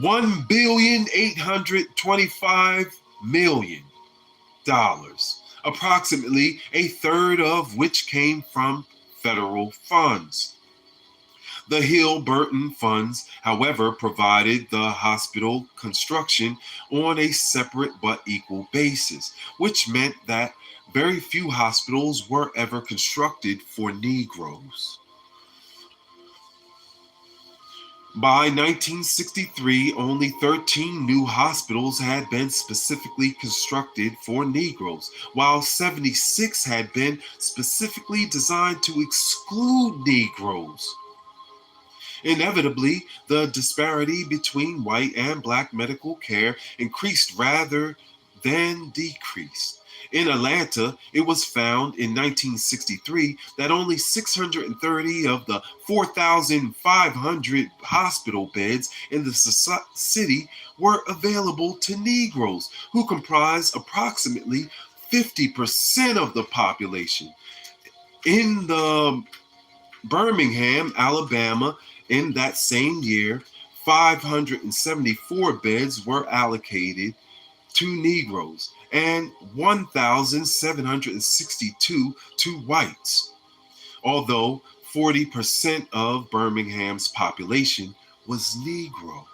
$1,825,000,000, approximately a third of which came from federal funds. The Hill-Burton funds, however, provided the hospital construction on a separate but equal basis, which meant that very few hospitals were ever constructed for Negroes. By 1963, only 13 new hospitals had been specifically constructed for Negroes, while 76 had been specifically designed to exclude Negroes. Inevitably, the disparity between white and black medical care increased rather than decreased. In Atlanta, it was found in 1963 that only 630 of the 4,500 hospital beds in the city were available to Negroes, who comprise approximately 50% of the population. In the Birmingham, Alabama, in that same year, 574 beds were allocated to Negroes and 1,762 to whites, although 40% of Birmingham's population was Negro.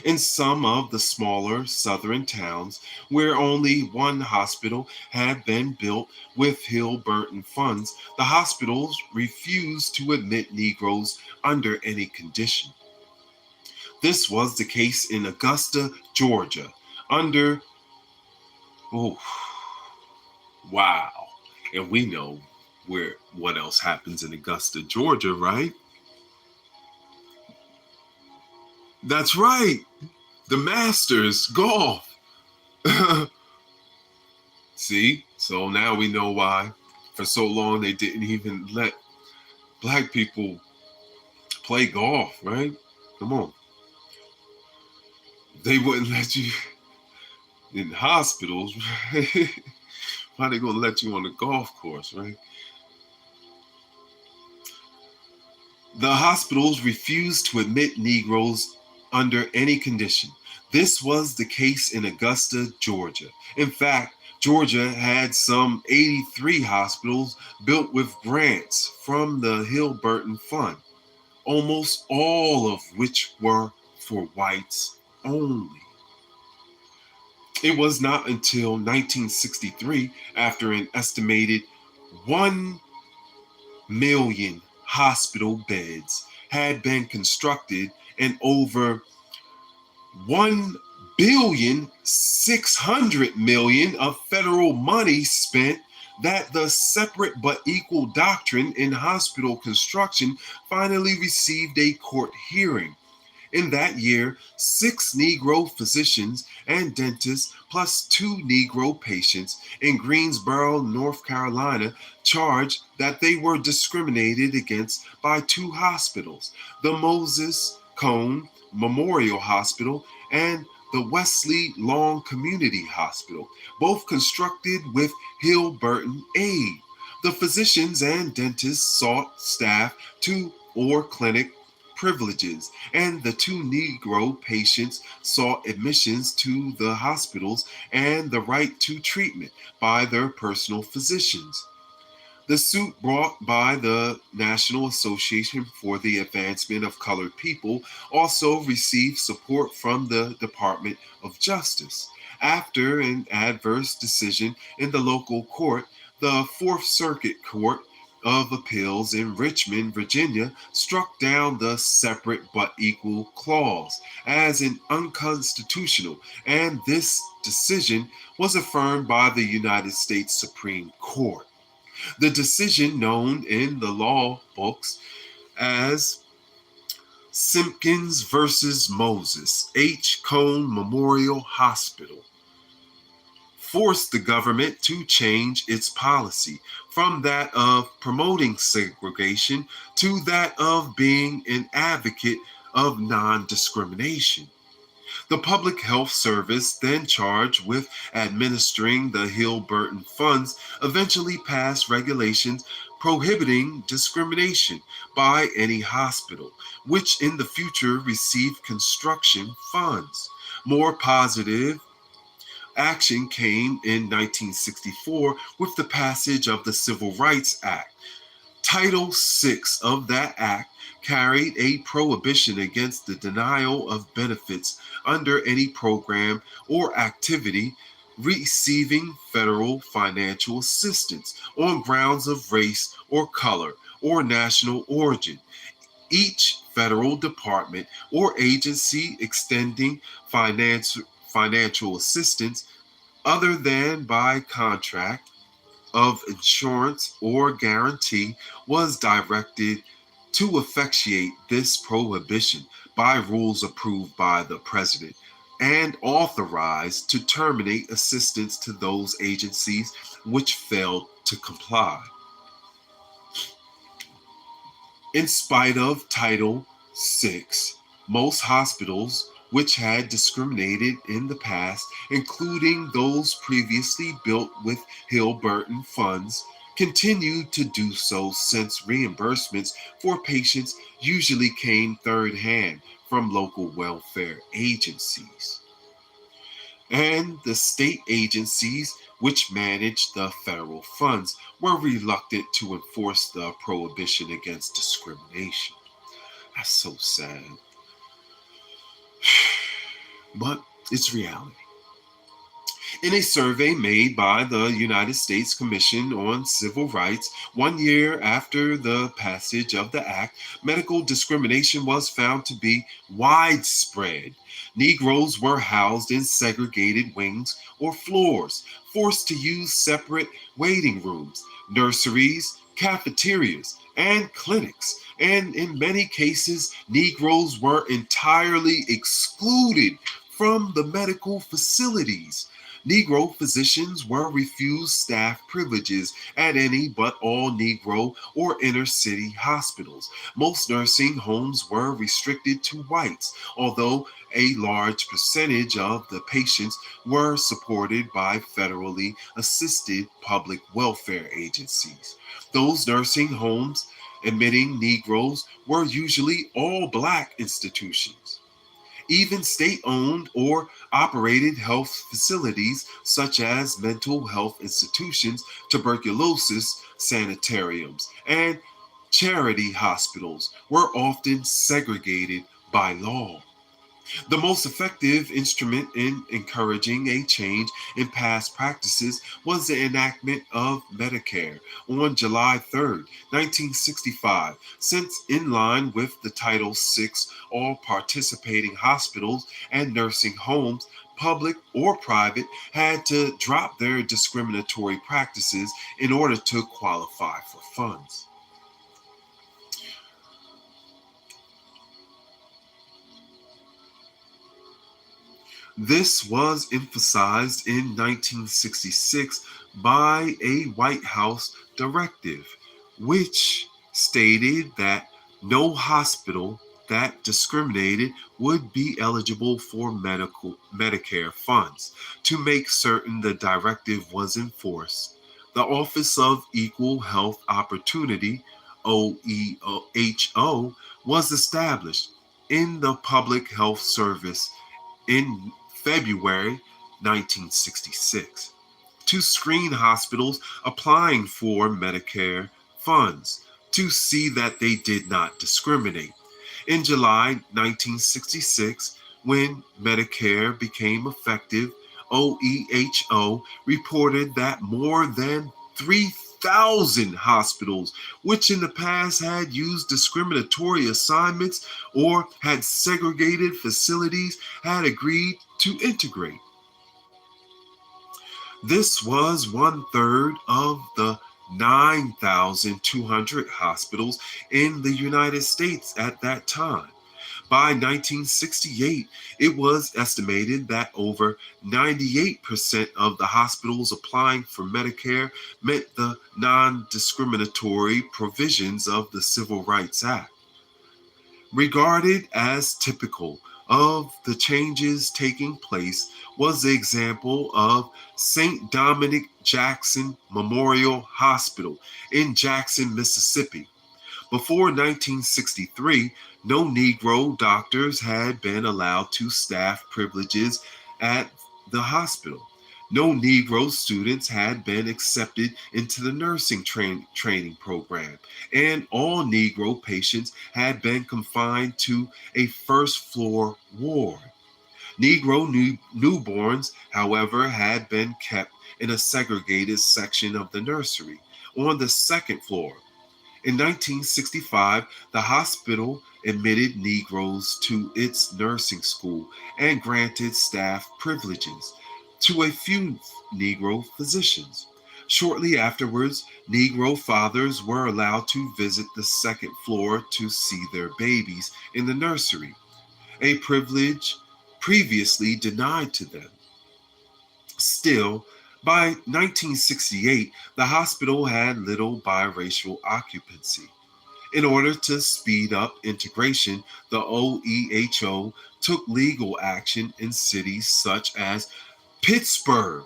In some of the smaller southern towns, where only one hospital had been built with Hill-Burton funds, the hospitals refused to admit Negroes under any condition. This was the case in Augusta, Georgia, under, oh, wow. And we know what else happens in Augusta, Georgia, right? That's right. The Masters, golf. See? So now we know why for so long they didn't even let black people play golf, right? Come on. They wouldn't let you in hospitals. Why are they going to let you on the golf course, right? The hospitals refused to admit Negroes under any condition. This was the case in Augusta, Georgia. In fact, Georgia had some 83 hospitals built with grants from the Hill-Burton Fund, almost all of which were for whites only. It was not until 1963, after an estimated 1 million hospital beds had been constructed and over 1,600,000,000 of federal money spent, that the separate but equal doctrine in hospital construction finally received a court hearing. In that year, 6 Negro physicians and dentists plus 2 Negro patients in Greensboro, North Carolina, charged that they were discriminated against by 2 hospitals, the Moses Cone Memorial Hospital and the Wesley Long Community Hospital, both constructed with Hill-Burton aid. The physicians and dentists sought staff to or clinic privileges, and the 2 Negro patients sought admissions to the hospitals and the right to treatment by their personal physicians. The suit brought by the National Association for the Advancement of Colored People also received support from the Department of Justice. After an adverse decision in the local court, the Fourth Circuit Court of Appeals in Richmond, Virginia, struck down the separate but equal clause as an unconstitutional, and this decision was affirmed by the United States Supreme Court. The decision, known in the law books as Simpkins versus Moses, H. Cone Memorial Hospital, forced the government to change its policy from that of promoting segregation to that of being an advocate of non-discrimination. The Public Health Service, then charged with administering the Hill-Burton funds, eventually passed regulations prohibiting discrimination by any hospital, which in the future received construction funds. More positive action came in 1964 with the passage of the Civil Rights Act. Title VI of that act carried a prohibition against the denial of benefits under any program or activity receiving federal financial assistance on grounds of race or color or national origin. Each federal department or agency extending financial assistance other than by contract of insurance or guarantee was directed to effectuate this prohibition by rules approved by the president and authorized to terminate assistance to those agencies which failed to comply. In spite of Title VI, most hospitals which had discriminated in the past, including those previously built with Hill-Burton funds, continued to do so since reimbursements for patients usually came third hand from local welfare agencies. And the state agencies which managed the federal funds were reluctant to enforce the prohibition against discrimination. That's so sad. But it's reality. In a survey made by the United States Commission on Civil Rights 1 year after the passage of the act, medical discrimination was found to be widespread. Negroes were housed in segregated wings or floors, forced to use separate waiting rooms, nurseries, cafeterias, and clinics. And in many cases, Negroes were entirely excluded from the medical facilities. Negro physicians were refused staff privileges at any but all Negro or inner city hospitals. Most nursing homes were restricted to whites, although a large percentage of the patients were supported by federally assisted public welfare agencies. Those nursing homes admitting Negroes were usually all Black institutions. Even state-owned or operated health facilities such as mental health institutions, tuberculosis sanitariums, and charity hospitals were often segregated by law. The most effective instrument in encouraging a change in past practices was the enactment of Medicare on July 3, 1965, since in line with the Title VI, all participating hospitals and nursing homes, public or private, had to drop their discriminatory practices in order to qualify for funds. This was emphasized in 1966 by a White House directive, which stated that no hospital that discriminated would be eligible for Medicare funds. To make certain the directive was enforced, the Office of Equal Health Opportunity, OEHO, was established in the Public Health Service in February 1966 to screen hospitals applying for Medicare funds to see that they did not discriminate. In July 1966, when Medicare became effective, OEHO reported that more than 3,000 hospitals, which in the past had used discriminatory assignments or had segregated facilities, had agreed to integrate. This was 1/3 of the 9,200 hospitals in the United States at that time. By 1968, it was estimated that over 98% of the hospitals applying for Medicare met the non-discriminatory provisions of the Civil Rights Act. Regarded as typical of the changes taking place was the example of St. Dominic Jackson Memorial Hospital in Jackson, Mississippi. Before 1963, no Negro doctors had been allowed to staff privileges at the hospital. No Negro students had been accepted into the nursing training program, and all Negro patients had been confined to a first floor ward. Negro newborns, however, had been kept in a segregated section of the nursery on the second floor. In 1965, the hospital admitted Negroes to its nursing school and granted staff privileges to a few Negro physicians. Shortly afterwards, Negro fathers were allowed to visit the second floor to see their babies in the nursery, a privilege previously denied to them. Still, by 1968, the hospital had little biracial occupancy. In order to speed up integration, the OEHO took legal action in cities such as Pittsburgh,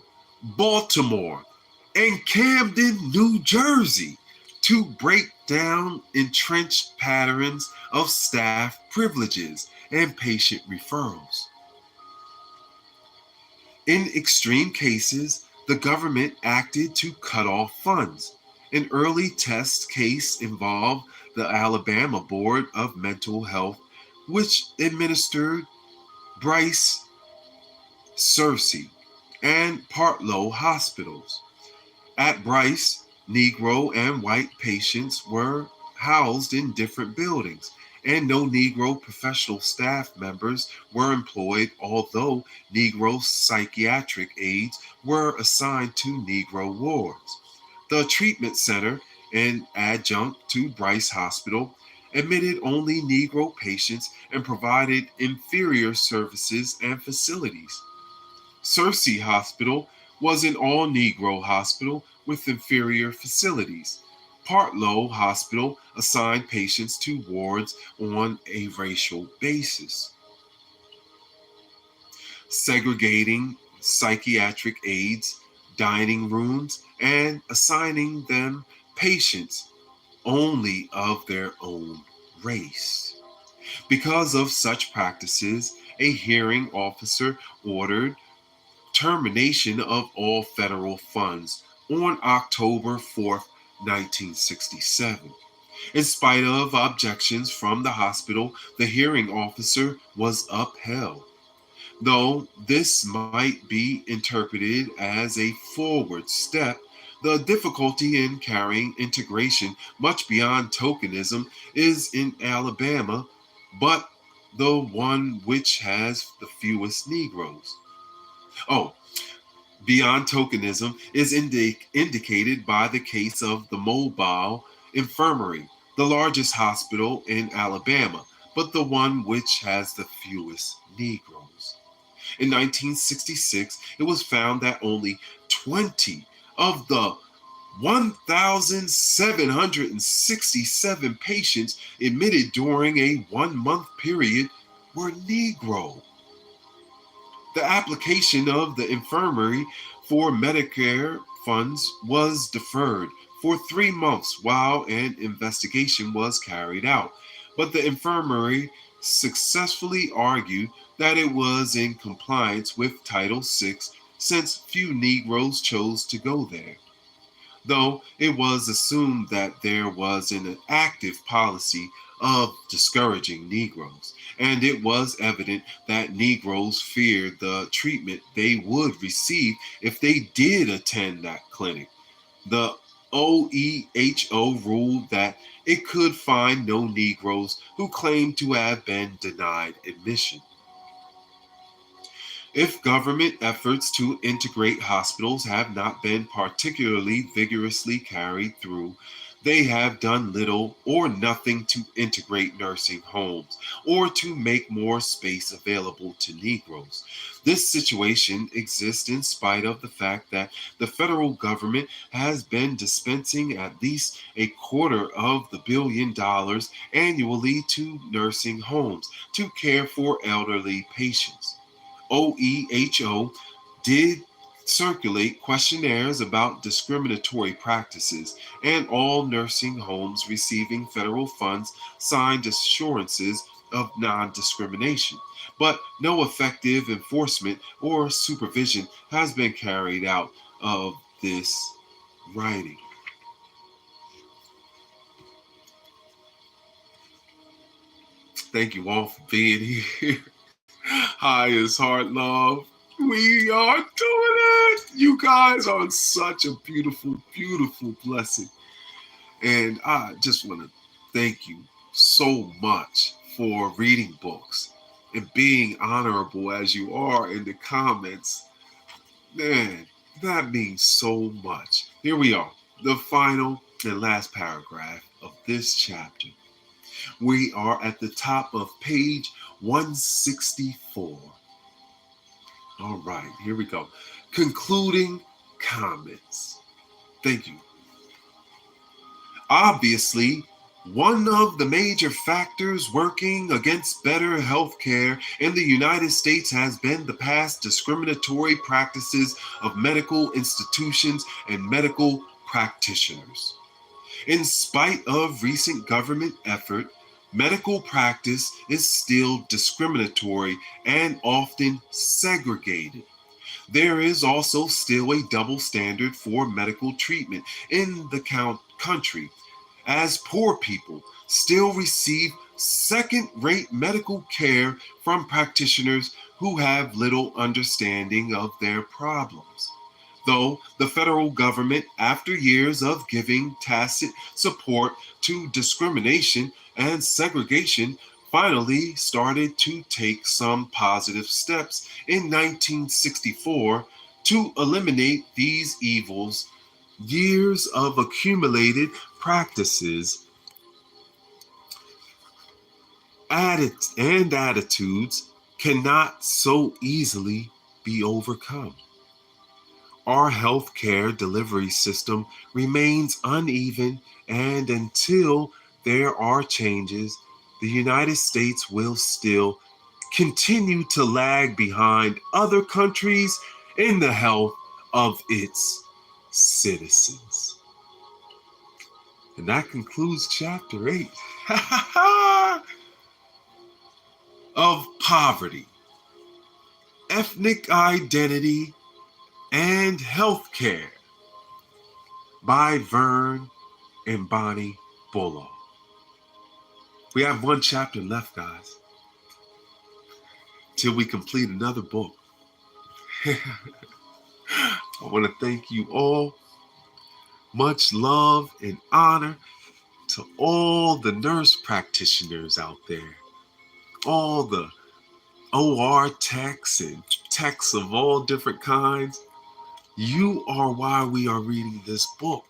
Baltimore, and Camden, New Jersey to break down entrenched patterns of staff privileges and patient referrals. In extreme cases, the government acted to cut off funds. An early test case involved the Alabama Board of Mental Health, which administered Bryce, Searcy, and Partlow hospitals. At Bryce, Negro and white patients were housed in different buildings, and no Negro professional staff members were employed, although Negro psychiatric aides were assigned to Negro wards. The treatment center, an adjunct to Bryce Hospital, admitted only Negro patients and provided inferior services and facilities. Searcy Hospital was an all Negro hospital with inferior facilities. Partlow Hospital assigned patients to wards on a racial basis. Segregating psychiatric aides, dining rooms, and assigning them patients only of their own race. Because of such practices, a hearing officer ordered termination of all federal funds on October 4th, 1967. In spite of objections from the hospital, the hearing officer was upheld. Though this might be interpreted as a forward step, the difficulty in carrying integration much beyond tokenism is in Alabama, but the one which has the fewest Negroes. Oh, beyond tokenism is indicated by the case of the mobile infirmary, the largest hospital in Alabama, but the one which has the fewest Negroes. In 1966, it was found that only 20 of the 1,767 patients admitted during a 1 month period were Negro. The application of the infirmary for Medicare funds was deferred for 3 months while an investigation was carried out, but the infirmary successfully argued that it was in compliance with Title VI since few Negroes chose to go there. Though it was assumed that there was an active policy of discouraging Negroes, and it was evident that Negroes feared the treatment they would receive if they did attend that clinic. The OEHO ruled that it could find no Negroes who claimed to have been denied admission. If government efforts to integrate hospitals have not been particularly vigorously carried through, They have done little or nothing to integrate nursing homes or to make more space available to Negroes. This situation exists in spite of the fact that the federal government has been dispensing at least $250 million annually to nursing homes to care for elderly patients. OEHO did circulate questionnaires about discriminatory practices, and all nursing homes receiving federal funds signed assurances of non discrimination. But no effective enforcement or supervision has been carried out of this writing. Thank you all for being here. Hi, is Heart Love. We are doing it. You guys are such a beautiful, beautiful blessing. And I just want to thank you so much for reading books and being honorable as you are in the comments. Man, that means so much. Here we are, the final and last paragraph of this chapter. We are at the top of page 164. All right, here we go. Concluding comments. Thank you. Obviously, one of the major factors working against better healthcare in the United States has been the past discriminatory practices of medical institutions and medical practitioners. In spite of recent government effort, medical practice is still discriminatory and often segregated. There is also still a double standard for medical treatment in the country, as poor people still receive second-rate medical care from practitioners who have little understanding of their problems. Though the federal government, after years of giving tacit support to discrimination and segregation, finally started to take some positive steps in 1964 to eliminate these evils, years of accumulated practices and attitudes cannot so easily be overcome. Our healthcare delivery system remains uneven, and until there are changes, the United States will still continue to lag behind other countries in the health of its citizens. And that concludes chapter 8 of Poverty, Ethnic Identity, and Healthcare by Vern and Bonnie Bullough. We have one chapter left, guys, till we complete another book. I want to thank you all. Much love and honor to all the nurse practitioners out there, all the OR techs and techs of all different kinds. You are why we are reading this book.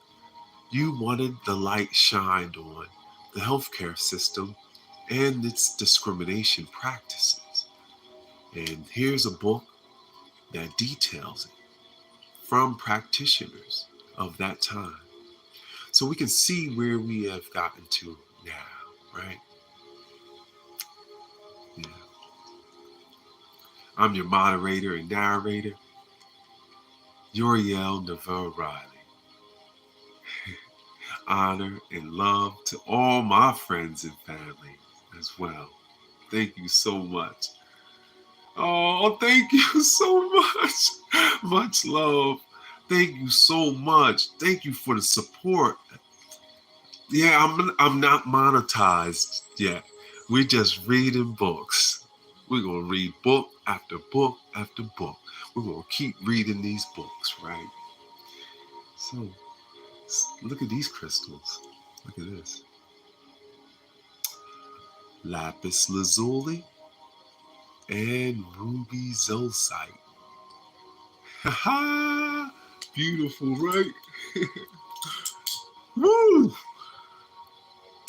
You wanted the light shined on the healthcare system and its discrimination practices. And here's a book that details it from practitioners of that time. So we can see where we have gotten to now, right? Yeah. I'm your moderator and narrator, Uriel NEVEU Riley. Honor and love to all my friends and family as well. Thank you so much. Oh, thank you so much. Much love. Thank you so much. Thank you for the support. Yeah, I'm not monetized yet. We're just reading books. We're gonna read book after book after book. We're gonna keep reading these books, right? So look at these crystals. Look at this. Lapis lazuli and ruby zolcite. Ha! Beautiful, right? Woo!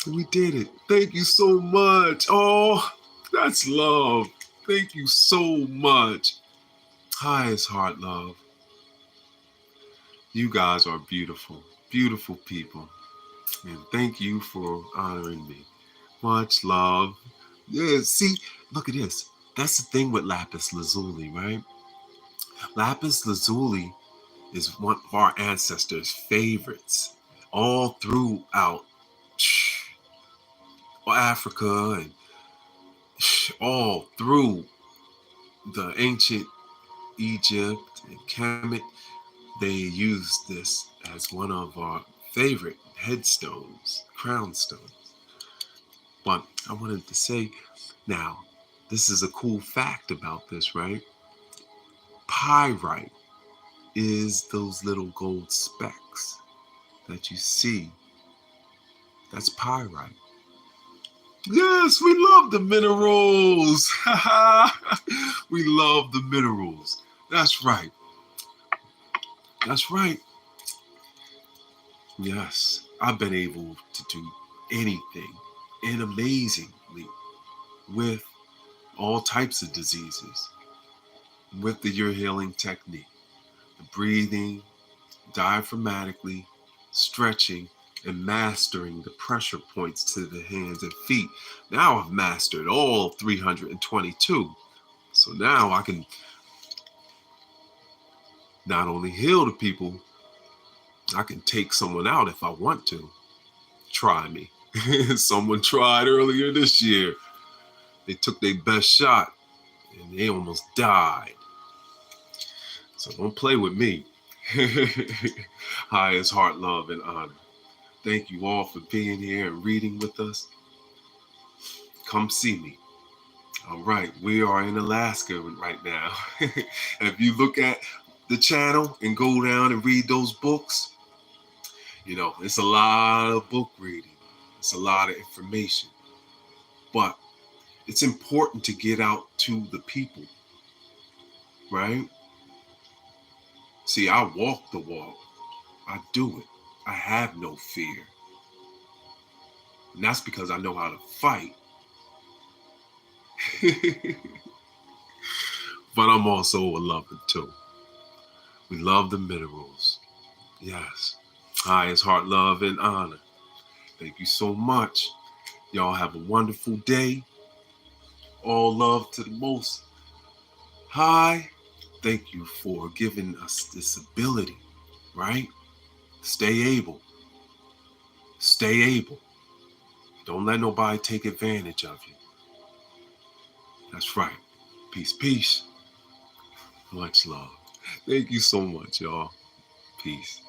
We did it. Thank you so much. Oh, that's love. Thank you so much. Highest heart love. You guys are beautiful, beautiful people. And thank you for honoring me. Much love. Yeah, see, look at this. That's the thing with lapis lazuli, right? Lapis lazuli is one of our ancestors' favorites all throughout Africa and all through the ancient Egypt and Kemet. They used this as one of our favorite headstones, crown stones. But I wanted to say now, this is a cool fact about this, right? Pyrite is those little gold specks that you see. That's pyrite. Yes, we love the minerals. We love the minerals. That's right. That's right. Yes, I've been able to do anything and amazingly with all types of diseases with the Your Healing technique, the breathing, diaphragmatically, stretching, and mastering the pressure points to the hands and feet. Now I've mastered all 322. So now I can not only heal the people, I can take someone out if I want to. Try me. Someone tried earlier this year. They took their best shot and they almost died. So don't play with me. Highest heart, love, and honor. Thank you all for being here and reading with us. Come see me. All right, we are in Alaska right now. If you look at the channel and go down and read those books, you know, it's a lot of book reading. It's a lot of information. But it's important to get out to the people, right? See, I walk the walk. I do it. I have no fear. And that's because I know how to fight. But I'm also a lover too. We love the minerals. Yes. Highest heart, love, and honor. Thank you so much. Y'all have a wonderful day. All love to the Most High. Thank you for giving us this ability, right? Stay able. Stay able. Don't let nobody take advantage of you. That's right. Peace, peace. Much love. Thank you so much, y'all. Peace.